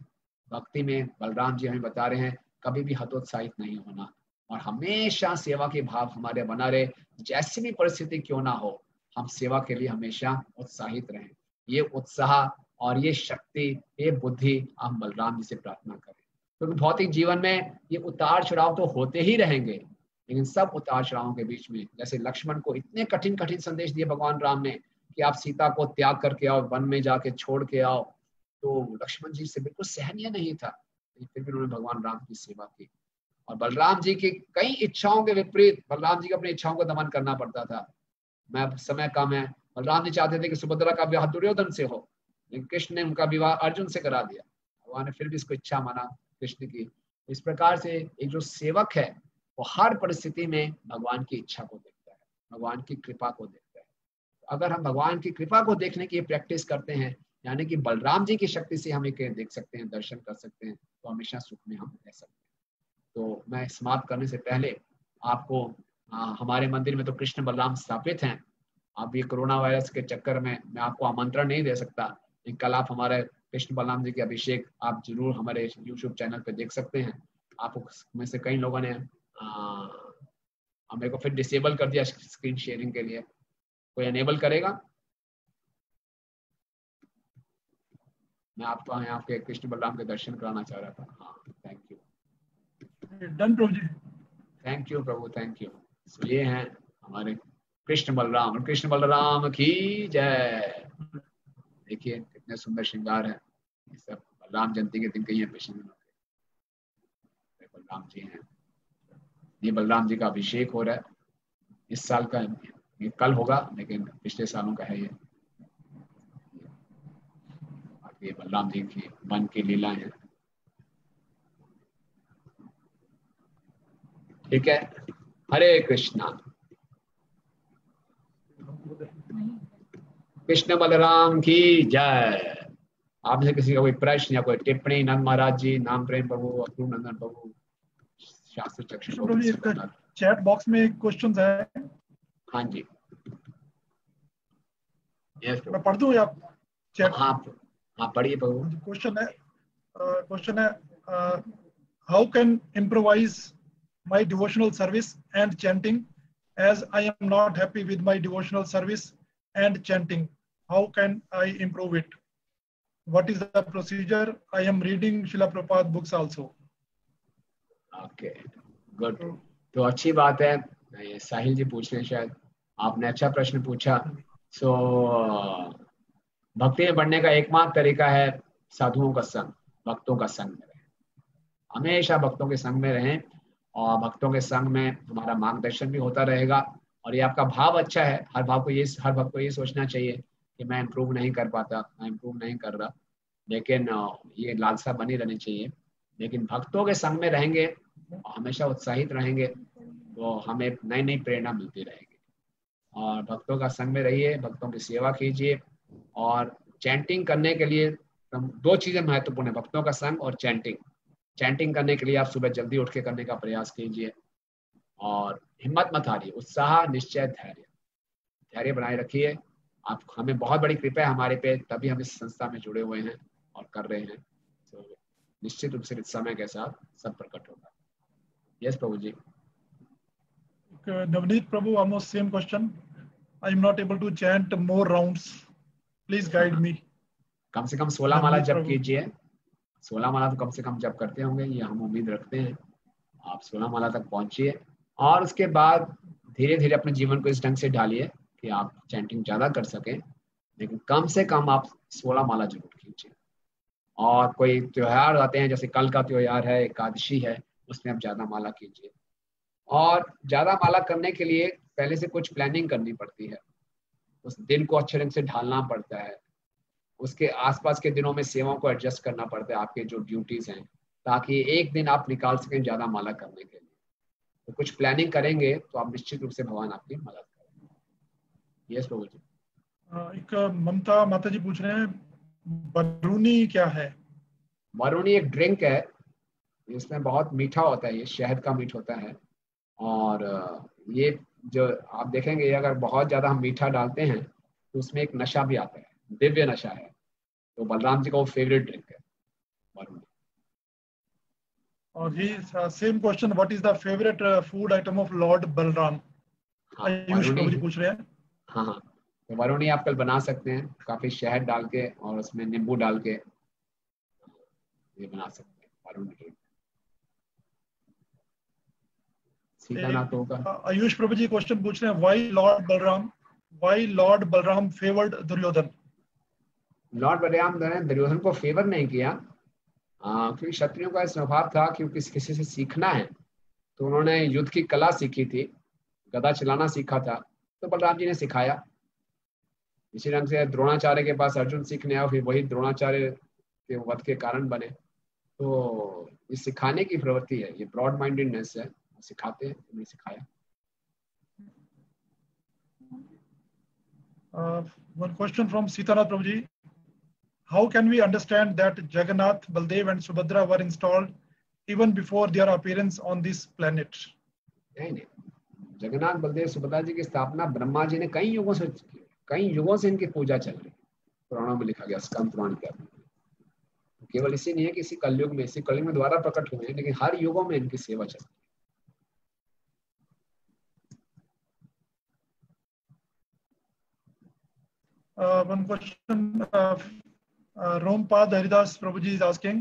भक्ति में बलराम जी हमें बता रहे हैं कभी भी हतोत्साहित नहीं होना, और हमेशा सेवा के भाव हमारे बना रहे। जैसी भी परिस्थिति क्यों ना हो, हम सेवा के लिए हमेशा उत्साहित रहें। ये उत्साह और ये शक्ति, ये बुद्धि हम बलराम जी से प्रार्थना करें, क्योंकि भौतिक जीवन में ये उतार चढ़ाव तो होते ही रहेंगे, लेकिन सब उतार चढ़ावों के बीच में, जैसे लक्ष्मण को इतने कठिन कठिन संदेश दिए भगवान राम ने कि आप सीता को त्याग करके आओ, वन में जाके छोड़ के आओ, तो लक्ष्मण जी से बिल्कुल सहनीय नहीं था, फिर भी उन्होंने भगवान राम की सेवा की। और बलराम जी की कई इच्छाओं के विपरीत बलराम जी को अपनी इच्छाओं को दमन करना पड़ता था। मैं समय कम है, बलराम जी चाहते थे कि सुभद्रा का विवाह दुर्योधन से हो, लेकिन कृष्ण ने उनका विवाह अर्जुन से करा दिया। भगवान ने फिर भी इसको इच्छा माना कृष्ण की। इस प्रकार से एक जो सेवक है वो हर परिस्थिति में भगवान की इच्छा को देखता है, भगवान की कृपा को देखता है। अगर हम भगवान की कृपा को देखने की प्रैक्टिस करते हैं, यानी कि बलराम जी की शक्ति से हम एक देख सकते हैं, दर्शन कर सकते हैं, तो हमेशा सुख में हम रह सकते हैं। तो मैं समाप्त करने से पहले आपको हमारे मंदिर में तो कृष्ण बलराम स्थापित हैं। अब ये कोरोना वायरस के चक्कर में मैं आपको आमंत्रण नहीं दे सकता, लेकिन कल आप हमारे कृष्ण बलराम जी के अभिषेक आप जरूर हमारे YouTube चैनल पे देख सकते हैं। आप में से कई लोगों ने मेरे को फिर डिसेबल कर दिया स्क्रीन शेयरिंग के लिए, कोई एनेबल करेगा? मैं आपको यहाँ के कृष्ण बलराम के दर्शन कराना चाह रहा था। हाँ, thank you. Done Prabhu ji. Thank you Prabhu, thank you. तो ये हैं हमारे कृष्ण बलराम, और कृष्ण बलराम की जय। देखिए कितने सुंदर श्रृंगार है, ये सब बलराम जयंती के दिन कहीं पेश बलराम जी हैं। ये बलराम जी का अभिषेक हो रहा है इस साल का, ये कल होगा लेकिन पिछले सालों का है ये बलराम जी की मन की लीलाएं हैं। ठीक है, हरे कृष्णा। कृष्ण बलराम की जय। आप में से किसी का कोई प्रश्न या कोई टिप्पणी? नंद महाराज जी, नाम प्रेम प्रभु, अक्रूर नंदन प्रभु, शास्त्र चक्षु कृष्ण को प्रभु जी, विकसित एक करता है। चैट बॉक्स में एक क्वेश्चन है, हाँ जी, यस मैं प्रभु। पढ़ दूं या चैट? हाँ हाँ, पढ़िए प्रभु। क्वेश्चन है how can improvise my devotional service and chanting as I am not happy with my devotional service and chanting, how can I improve it, what is the procedure, I am reading Shrila Prabhupada books also. Okay, good. तो अच्छी बात है, ये साहिल जी पूछ रहे हैं, शायद आपने अच्छा प्रश्न पूछा। सो भक्ति में बढ़ने का एकमात्र तरीका है साधुओं का संग, भक्तों का संग में रहें। हमेशा भक्तों के संग में रहें, और भक्तों के संग में हमारा मार्गदर्शन भी होता रहेगा। और ये आपका भाव अच्छा है, हर भक्त को ये सोचना चाहिए कि मैं इम्प्रूव नहीं कर पाता, मैं इम्प्रूव नहीं कर रहा, लेकिन ये लालसा बनी रहनी चाहिए। लेकिन भक्तों के संग में रहेंगे और हमेशा उत्साहित रहेंगे तो हमें नई नई प्रेरणा मिलती रहेगी। और भक्तों का संग में रहिए, भक्तों की सेवा कीजिए। और चैंटिंग करने के लिए दो चीजें महत्वपूर्ण है, भक्तों का संग और चैंटिंग। चैंटिंग करने के लिए आप सुबह जल्दी उठ के करने का प्रयास कीजिए, और हिम्मत मत हारिए, उत्साह, निश्चय, धैर्य, धैर्य बनाए रखिए। आप, हमें बहुत बड़ी कृपा है हमारे पे, तभी हम इस संस्था में जुड़े हुए हैं और कर रहे हैं। तो निश्चित रूप से इस समय के साथ सब प्रकट होगा। यस प्रभु जी। Navneet Prabhu, almost same question. I am not able to chant more rounds. Please guide me. कम से कम 16 माला Navneet जप Prabhu. कीजिए। 16 माला तो कम से कम जप करते होंगे, ये हम उम्मीद रखते हैं। आप 16 माला तक पहुंचिए, और उसके बाद धीरे धीरे अपने जीवन को इस ढंग से ढालिए कि आप चैंटिंग ज्यादा कर सकें। लेकिन कम से कम आप 16 माला जरूर कीजिए। और कोई त्योहार आते हैं, जैसे कल का त्योहार है, एकादशी है, उसमें आप ज्यादा माला कीजिए। और ज्यादा माला करने के लिए पहले से कुछ प्लानिंग करनी पड़ती है, उस दिन को अच्छे ढंग से ढालना पड़ता है, उसके आसपास के दिनों में सेवाओं को एडजस्ट करना पड़ता है, आपके जो ड्यूटीज हैं, ताकि एक दिन आप निकाल सकें ज्यादा माला करने के लिए। तो कुछ प्लानिंग करेंगे तो आप निश्चित रूप से भगवान आपकी मदद करेंगे। यस प्रभु जी। एक ममता माता जी पूछ रहे हैं, बरूनी क्या है? वरुणी एक ड्रिंक है, इसमें बहुत मीठा होता है, ये शहद का मीठ होता है। और ये जो आप देखेंगे, अगर बहुत ज्यादा हम मीठा डालते हैं तो उसमें एक नशा भी आता है, दिव्य नशा है। तो बलराम जी का वो फेवरेट ड्रिंक है वरुणी। और ही same question, what is the favourite food item of Lord Balaram? हाँ आयुष वरुणी। प्रभु जी पूछ रहे हैं। हाँ हाँ, तो वरुणी आप कल बना सकते हैं, काफी शहद डाल के और उसमें नींबू डाल के ये बना सकते हैं वरुणी ड्रिंक। सीतानाथ होगा। आयुष प्रभु जी क्वेश्चन पूछ रहे हैं, why lord Balram favoured Duryodhan? Lord Balram ने दुर्योधन को फेवर नहीं किया, क्योंकि क्षत्रियों का स्वभाव था कि किसी से सीखना है, तो उन्होंने युद्ध की कला सीखी थी, गदा चलाना सीखा था, तो बलराम जी ने सिखाया। इसी ढंग से द्रोणाचार्य के पास अर्जुन सीखने आया, फिर वही द्रोणाचार्य के वध के कारण बने। तो ये सिखाने की प्रवृत्ति है, ये ब्रॉड माइंडेडनेस है, सिखाते हैं, उन्हें सिखाया। One question from Sitanath Prabhuji. How can we understand that Jagannath, Baldev and Subhadra were installed even before their appearance on this planet? नहीं, जगन्नाथ बलदेव सुभद्रा जी की स्थापना ब्रह्मा जी ने कई युगों से की, कई युगों से इनकी पूजा चल रही है, पुराणों में लिखा गया, स्कंद पुराण के अंदर। केवल इसी नहीं है कि इसी कलयुग में, इसी कलयुग में द्वारा प्रकट हुए हैं, लेकिन हर युगों में इनकी सेवा चल रही है। One question, Rompad Haridas Prabhuji is asking,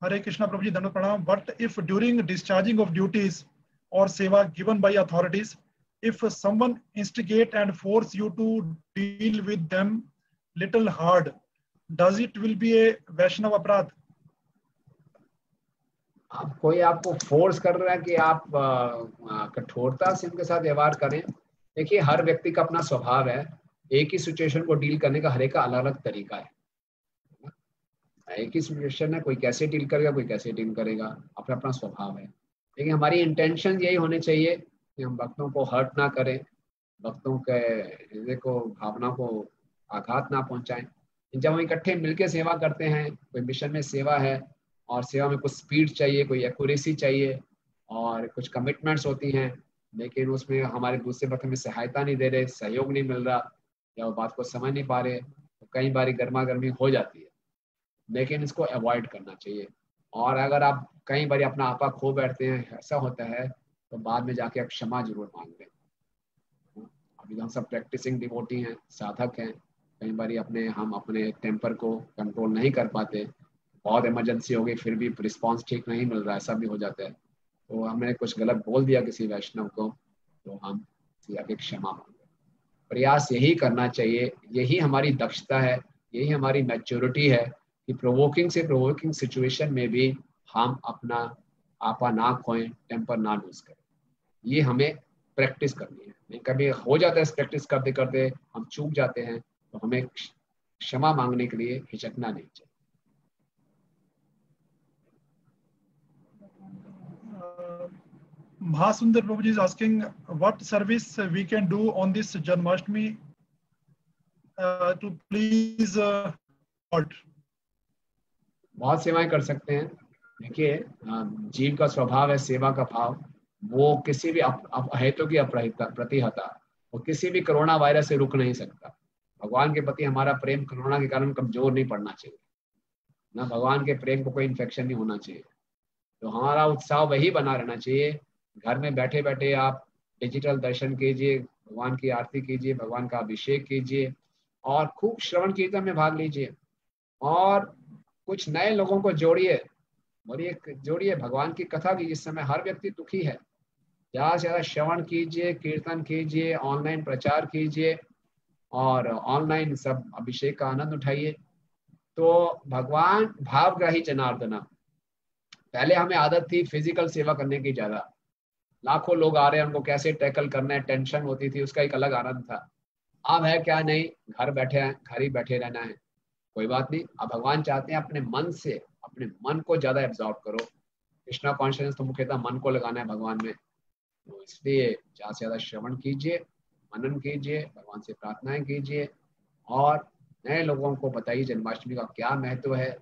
Hare Krishna Prabhuji, Dandavat Pranam. What if during discharging of duties or seva given by authorities, if someone instigate and force you to deal with them little hard, does it will be a Vaishnava अपराध? आप, कोई आपको force कर रहा है कि आप कठोरता से उनके साथ व्यवहार करें। देखिए, हर व्यक्ति का अपना स्वभाव है, एक ही सिचुएशन को डील करने का हर एक का अलग अलग तरीका है। एक ही सिचुएशन है, कोई कैसे डील करेगा, कोई कैसे डील करेगा, अपना अपना स्वभाव है। लेकिन हमारी इंटेंशन यही होनी चाहिए कि हम भक्तों को हर्ट ना करें, भक्तों के हृदय को, भावना को आघात ना पहुंचाएं। जब हम इकट्ठे मिलकर सेवा करते हैं, कोई मिशन में सेवा है और सेवा में कुछ स्पीड चाहिए, कोई एक्यूरेसी चाहिए, और कुछ कमिटमेंट्स होती हैं, लेकिन उसमें हमारे दूसरे पक्ष में सहायता नहीं दे रहे, सहयोग नहीं मिल रहा, या वो बात को समझ नहीं पा रहे, तो कई बार गर्मा गर्मी हो जाती है। लेकिन इसको अवॉइड करना चाहिए। और अगर आप कई बार अपना आपा खो बैठते हैं, ऐसा होता है, तो बाद में जाके आप क्षमा जरूर मांग लें। अभी हम सब प्रैक्टिसिंग डिवोटी हैं, साधक हैं, कई बार हम अपने टेम्पर को कंट्रोल नहीं कर पाते, बहुत इमरजेंसी हो गई फिर भी रिस्पांस ठीक नहीं मिल रहा, ऐसा भी हो जाता है। तो हमने कुछ गलत बोल दिया किसी वैष्णव को, तो हम आगे क्षमा मांगे। प्रयास यही करना चाहिए, यही हमारी दक्षता है, यही हमारी मैच्योरिटी है कि प्रोवोकिंग से प्रोवोकिंग सिचुएशन में भी हम अपना आपा ना खोएं, टेम्पर ना लूज करें। ये हमें प्रैक्टिस करनी है। नहीं कभी हो जाता है प्रैक्टिस करते करते हम चूक जाते हैं, तो हमें क्षमा मांगने के लिए हिचकना नहीं चाहिए। Mahasundar Prabhuji is asking what service we can do on this Janmashtami to please God. बहुत सेवाएं कर सकते हैं। देखिए, जीव का स्वभाव है सेवा का भाव, वो किसी भी अहेतु की प्रतिहता, वो किसी भी कोरोना वायरस से रुक नहीं सकता। भगवान के प्रति हमारा प्रेम कोरोना के कारण कमजोर नहीं पड़ना चाहिए ना, भगवान के प्रेम को कोई इन्फेक्शन नहीं होना चाहिए। तो हमारा उत्साह वही बना रहना चाहिए। घर में बैठे बैठे आप डिजिटल दर्शन कीजिए, भगवान की आरती कीजिए, भगवान का अभिषेक कीजिए, और खूब श्रवण कीर्तन में भाग लीजिए, और कुछ नए लोगों को जोड़िए, और ये जोड़िए भगवान की कथा की। इस समय हर व्यक्ति दुखी है, ज़्यादा से ज़्यादा श्रवण कीजिए, कीर्तन कीजिए, ऑनलाइन प्रचार कीजिए, और ऑनलाइन सब अभिषेक का आनंद उठाइए। तो भगवान भावग्राही जनार्दना। पहले हमें आदत थी फिजिकल सेवा करने की ज्यादा, लाखों लोग आ रहे हैं, उनको कैसे टैकल करना है, टेंशन होती थी, उसका एक अलग आनंद था। अब है क्या, नहीं, घर बैठे हैं, घर ही बैठे रहना है, कोई बात नहीं। अब भगवान चाहते हैं अपने मन से, अपने मन को ज्यादा एब्जॉर्ब करो। कृष्णा कॉन्शियसनेस तो मुख्यतः मन को लगाना है भगवान में, तो इसलिए ज्यादा से ज्यादा श्रवण कीजिए, मनन कीजिए, भगवान से प्रार्थनाएं कीजिए, और नए लोगों को बताइए जन्माष्टमी का क्या महत्व है,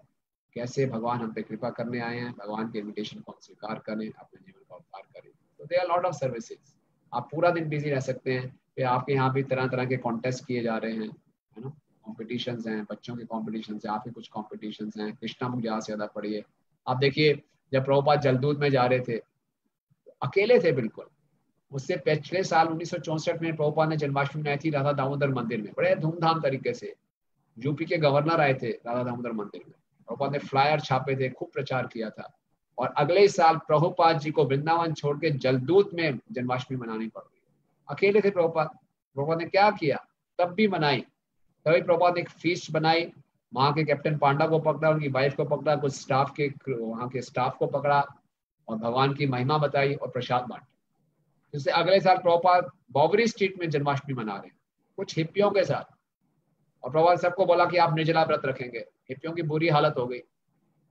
कैसे भगवान हम पे कृपा करने आए हैं, भगवान के इन्विटेशन को हम स्वीकार करें, अपने जीवन का उद्धार करें। तो they are lot of services. आप पूरा दिन बिजी रह सकते हैं, फिर आपके यहाँ भी तरह तरह के कॉन्टेस्ट किए जा रहे हैं, है ना, कॉम्पिटिशन्स हैं, बच्चों के कॉम्पिटिशन्स हैं, आपके कुछ कॉम्पिटिशन्स हैं, कृष्णा मुख ज़्यादा से ज़्यादा पढ़िए। आप देखिए, जब प्रभुपाद जलदूत में जा रहे थे, अकेले थे बिल्कुल। उससे पिछले साल 1964 में प्रभुपाद ने जन्माष्टमी मनाई थी राधा दामोदर मंदिर में, बड़े धूमधाम तरीके से। यूपी के गवर्नर आए थे राधा दामोदर मंदिर में, प्रभुपाद ने फ्लायर छापे थे, खूब प्रचार किया था। और अगले साल प्रभुपाद जी को वृंदावन छोड़ के जलदूत में जन्माष्टमी मनानी पड़ रही है। अकेले थे प्रभुपाद। प्रभुपाद ने क्या किया, तब भी मनाई। तभी प्रभुपाद ने एक फीस्ट बनाई, वहां के कैप्टन पांडा को पकड़ा, उनकी वाइफ को पकड़ा, कुछ स्टाफ के, वहां के स्टाफ को पकड़ा, और भगवान की महिमा बताई और प्रसाद बांटा। जिससे अगले साल प्रभुपाद बॉबरी स्ट्रीट में जन्माष्टमी मना रहे हैं, कुछ हिप्पियों के साथ। और प्रभुपाद सबको बोला कि आप निर्जला व्रत रखेंगे। हिप्पियों की बुरी हालत हो गई,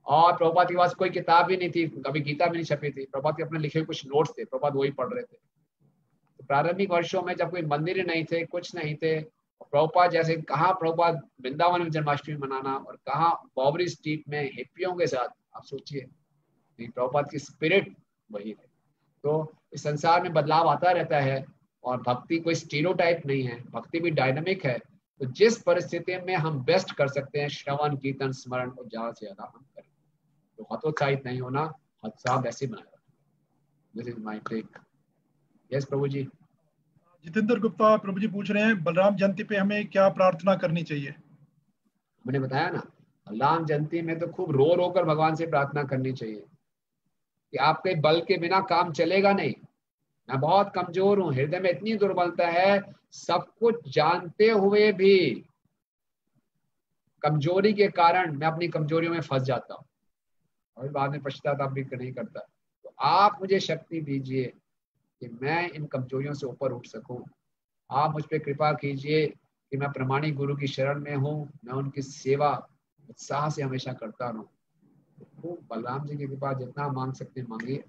और प्रभुपाद के पास कोई किताब भी नहीं थी, कभी गीता भी नहीं छपी थी, प्रभुपाद के अपने लिखे हुए कुछ नोट्स थे, प्रभुपाद वही पढ़ रहे थे। तो प्रारंभिक वर्षों में जब कोई मंदिर ही नहीं थे, कुछ नहीं थे, प्रभुपाद जैसे कहाँ प्रभुपाद वृंदावन में जन्माष्टमी मनाना, और कहाँ बॉबरी स्ट्रीट में हिप्पियों के साथ। आप सोचिए, प्रभुपाद की स्पिरिट वही है। तो इस संसार में बदलाव आता रहता है, और भक्ति कोई स्टीरियोटाइप नहीं है, भक्ति भी डायनामिक है। तो जिस परिस्थिति में हम बेस्ट कर सकते हैं, श्रवण कीर्तन स्मरण को ज्यादा से ज्यादा हम करें। तो हतोत्साहित नहीं होना, हतोत्साह वैसे बनाए रखना। This is my take. Yes प्रभु जी। जितेंद्र गुप्ता प्रभु जी पूछ रहे हैं बलराम जयंती पे हमें क्या प्रार्थना करनी चाहिए। मैंने बताया ना, बलराम जयंती में तो खूब रो रो कर भगवान से प्रार्थना करनी चाहिए कि आपके बल के बिना काम चलेगा नहीं, मैं बहुत कमजोर हूं, हृदय में इतनी दुर्बलता है, सब कुछ जानते हुए भी कमजोरी के कारण मैं अपनी कमजोरियों में फंस जाता हूँ, और बाद में पश्चाताप भी नहीं करता। तो आप मुझे शक्ति दीजिए कि मैं इन कमजोरियों से ऊपर उठ सकूं। आप मुझ पर कृपा कीजिए कि मैं प्रमाणिक गुरु की शरण में हूँ, मैं उनकी सेवा उत्साह से हमेशा करता रहूं। तो खूब बलराम जी की कृपा जितना मांग सकते हैं मांगिए,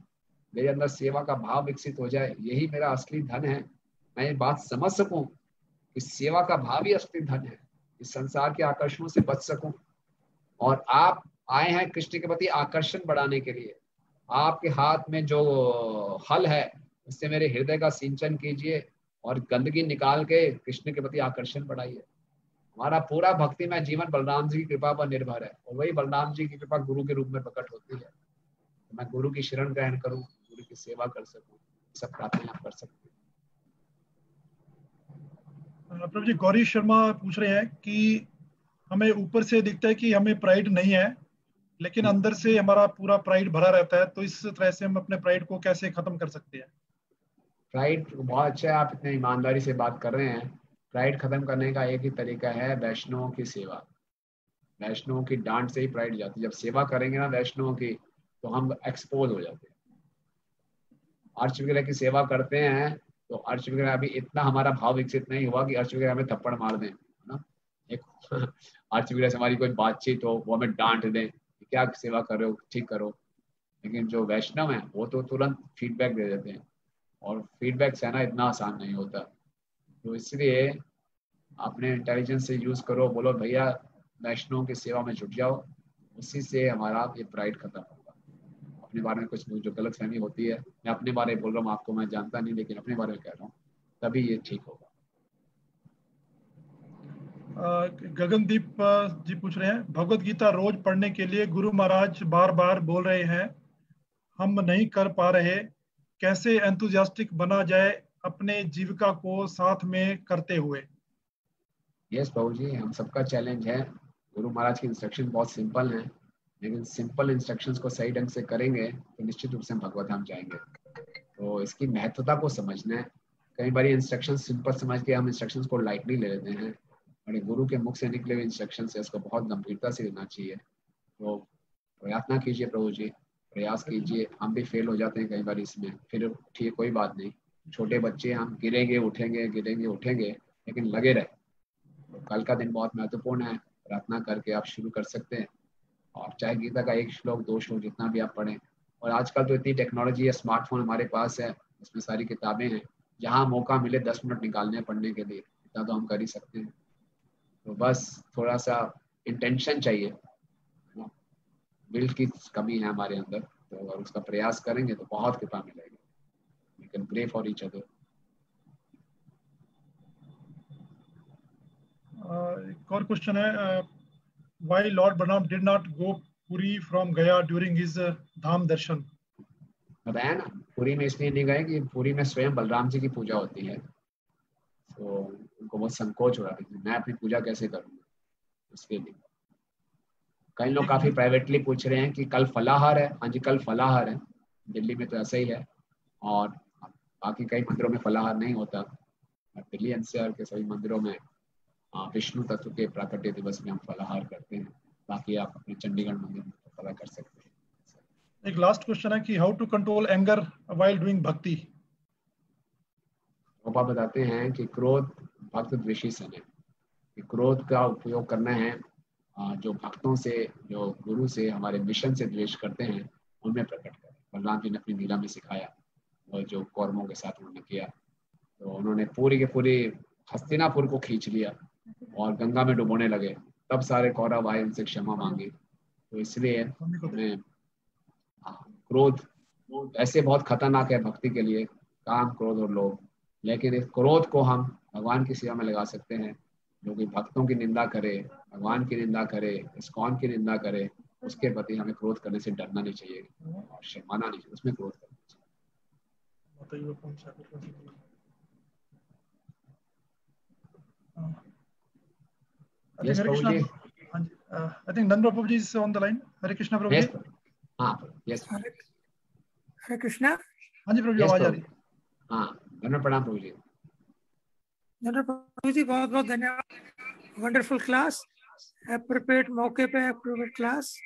मेरे अंदर सेवा का भाव विकसित हो जाए, यही मेरा असली धन है। मैं ये बात समझ सकूं कि सेवा का भाव ही असली धन है, इस संसार के आकर्षणों से बच सकूं। और आप आए हैं कृष्ण के प्रति आकर्षण बढ़ाने के लिए, आपके हाथ में जो हल है उससे मेरे हृदय का सिंचन कीजिए और गंदगी निकाल के कृष्ण के प्रति आकर्षण बढ़ाइए। हमारा पूरा भक्तिमय जीवन बलराम जी की कृपा पर निर्भर है और वही बलराम जी की कृपा गुरु के रूप में प्रकट होती है। तो मैं गुरु की शरण ग्रहण करूं, गुरु की सेवा कर सकूं, सब प्रार्थना आप कर सकते प्रभु जी, गौरी शर्मा पूछ रहे हैं कि हमें ऊपर से दिखता है कि हमें प्राइड नहीं है, लेकिन हैं। अंदर से हमारा पूरा प्राइड भरा रहता है, तो इस तरह से हम अपने प्राइड को कैसे खत्म कर सकते हैं? प्राइड बहुत अच्छा है, आप इतने ईमानदारी से बात कर रहे हैं। प्राइड खत्म करने का एक ही तरीका है, वैष्णवों की सेवा। वैष्णवों की डांट से ही प्राइड जाती है। जब सेवा करेंगे ना वैष्णवों की, तो हम एक्सपोज हो जाते हैं। अर्च वगैरह की सेवा करते हैं तो अर्च वगैरह अभी इतना हमारा भाव विकसित नहीं हुआ कि अर्च वगैरह हमें थप्पड़ मार दें, है ना। एक अर्च वगैरह से हमारी कोई बातचीत हो, वो हमें डांट दें कि क्या सेवा कर रहे हो, ठीक करो। लेकिन जो वैष्णव है वो तो तुरंत फीडबैक दे देते हैं, और फीडबैक सहना इतना आसान नहीं होता। तो इसलिए अपने इंटेलिजेंस से यूज करो, बोलो भैया वैष्णव की सेवा में जुट जाओ, उसी से हमारा ये प्राइड खत्म होगा। अपने बारे में कुछ जो गलत फहमी होती है, मैं अपने बारे में बोल रहा हूँ, आपको मैं जानता नहीं, लेकिन अपने बारे में कह रहा हूँ, तभी ये ठीक होगा। गगनदीप जी पूछ रहे हैं, भगवत गीता रोज पढ़ने के लिए गुरु महाराज बार बार बोल रहे हैं, हम नहीं कर पा रहे, कैसे एंथुजियास्टिक बना जाए अपने जीविका को साथ में करते हुए? यस बाबू जी, हम सबका चैलेंज है। गुरु महाराज की इंस्ट्रक्शन बहुत सिंपल हैं, लेकिन सिंपल इंस्ट्रक्शंस को सही ढंग से करेंगे तो निश्चित रूप से हम भगवत धाम जाएंगे। तो इसकी महत्वता को समझना है। कई बार इंस्ट्रक्शन सिंपल समझ के हम इंस्ट्रक्शंस को लाइटली ले लेते हैं, और गुरु के मुख से निकले हुए इंस्ट्रक्शन है, इसको बहुत गंभीरता से लेना चाहिए। तो प्रार्थना कीजिए प्रभु जी, प्रयास कीजिए। हम भी फेल हो जाते हैं कई बार इसमें, फिर ठीक, कोई बात नहीं। छोटे बच्चे, हम गिरेंगे उठेंगे, गिरेंगे उठेंगे, लेकिन लगे रहे। तो कल का दिन बहुत महत्वपूर्ण है, प्रार्थना करके आप शुरू कर सकते हैं। और चाहे गीता का एक श्लोक, दो श्लोक, जितना भी आप पढ़ें। और आजकल तो इतनी टेक्नोलॉजी है, स्मार्टफोन हमारे पास है, उसमें सारी किताबें हैं। जहाँ मौका मिले 10 मिनट निकालने पढ़ने के लिए, इतना तो हम कर ही सकते हैं। तो बस थोड़ा सा इंटेंशन चाहिए, विल की कमी है हमारे अंदर। तो अगर उसका प्रयास करेंगे तो बहुत कृपा मिलेगी। We can pray for each other. एक और क्वेश्चन है, why lord Balram did not go Puri from Gaya during his dham darshan? बताया ना, पुरी में इसलिए नहीं गए कि पुरी में स्वयं बलराम जी की पूजा होती है, तो उनको बहुत संकोच हो रहा था कि मैं अपनी पूजा कैसे करूँगा, उसके लिए। कई लोग एक काफी प्राइवेटली पूछ रहे हैं कि कल फलाहार है। हाँ जी, कल फलाहार है, दिल्ली में तो ऐसा ही है। और बाकी कई मंदिरों में फलाहार नहीं होता। दिल्ली एनसीआर के सभी मंदिरों में विष्णु तत्व के प्राकट्य दिवस में हम फलाहार करते हैं। बाकी आप अपने चंडीगढ़ मंदिर में फला कर सकते हैं। एक लास्ट क्वेश्चन है कि how to control anger while doing bhakti? पापा बताते हैं कि क्रोध भक्त द्वेषी सन है, कि क्रोध का उपयोग करना है जो भक्तों से, जो गुरु से, हमारे मिशन से द्वेष करते हैं, उनमें प्रकट करें। बलराम जी ने अपनी लीला में सिखाया, और जो कौरवों के साथ उन्होंने किया, तो उन्होंने पूरी के पूरी हस्तिनापुर को खींच लिया और गंगा में डुबोने लगे। तब सारे कौरव आए, उनसे क्षमा मांगी। तो इसलिए हमें क्रोध ऐसे बहुत खतरनाक है भक्ति के लिए, काम, क्रोध और लोभ। लेकिन इस क्रोध को हम भगवान की सेवा में लगा सकते हैं। जो कि भक्तों की निंदा करे, भगवान की निंदा करे, इस्कॉन की निंदा करे, उसके प्रति हमें क्रोध करने से डरना नहीं चाहिए और शर्माना नहीं चाहिए, उसमें क्रोध करना चाहिए। I think yes Hare Prabhu Krishna. Ji. I think Nanda Prabhuji is on the line. Hare Krishna yes, Prabhuji. हाँ यस, हरे कृष्णा। हाँ जी प्रभु जी, यस आवाज आ प्रभु, रही है। हाँ धन्यवाद, प्रणाम प्रभु जी। प्रभु जी बहुत बहुत धन्यवाद, वंडरफुल क्लास, एप्रोप्रिएट मौके पे appropriate class.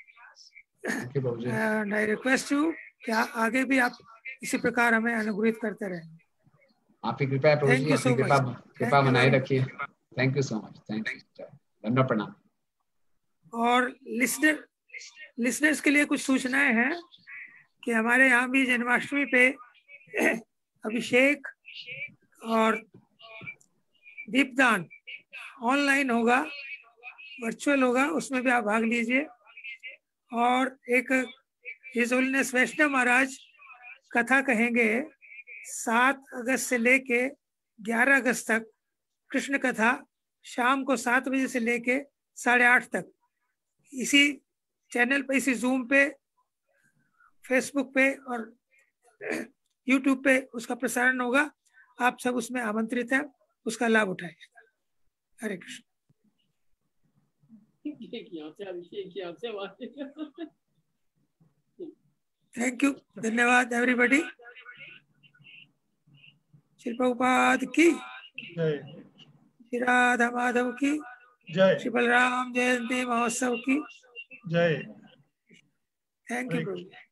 Thank you Prabhu ji. And I request you कि आगे भी आप इसी प्रकार हमें अनुग्रहित करते रहें। आपकी कृपा है प्रभु थैंक जी, यू अपनी सो कृपा मच। कृपा बनाए रखिए। Thank you so much, thank you, धन्यवाद, प्रणाम। और लिसनर्स के लिए कुछ सूचनाएं हैं कि हमारे यहाँ भी जन्माष्टमी पे अभिषेक और दीपदान ऑनलाइन होगा, वर्चुअल होगा, उसमें भी आप भाग लीजिए। और एक हिज होलीनेस वैष्णव महाराज कथा कहेंगे 7 अगस्त से लेके 11 अगस्त तक कृष्ण कथा, शाम को 7 बजे से लेके 8:30 तक इसी चैनल पे, इसी जूम पे, फेसबुक पे और यूट्यूब पे उसका प्रसारण होगा। आप सब उसमें आमंत्रित हैं, उसका लाभ उठाइएगा। हरे कृष्ण। थैंक यू, धन्यवाद एवरीबॉडी। श्री प्रभुपाद की जय। श्री राधा माधव की जय। श्री बलराम जयंती महोत्सव की जय। Thank you Prabhu.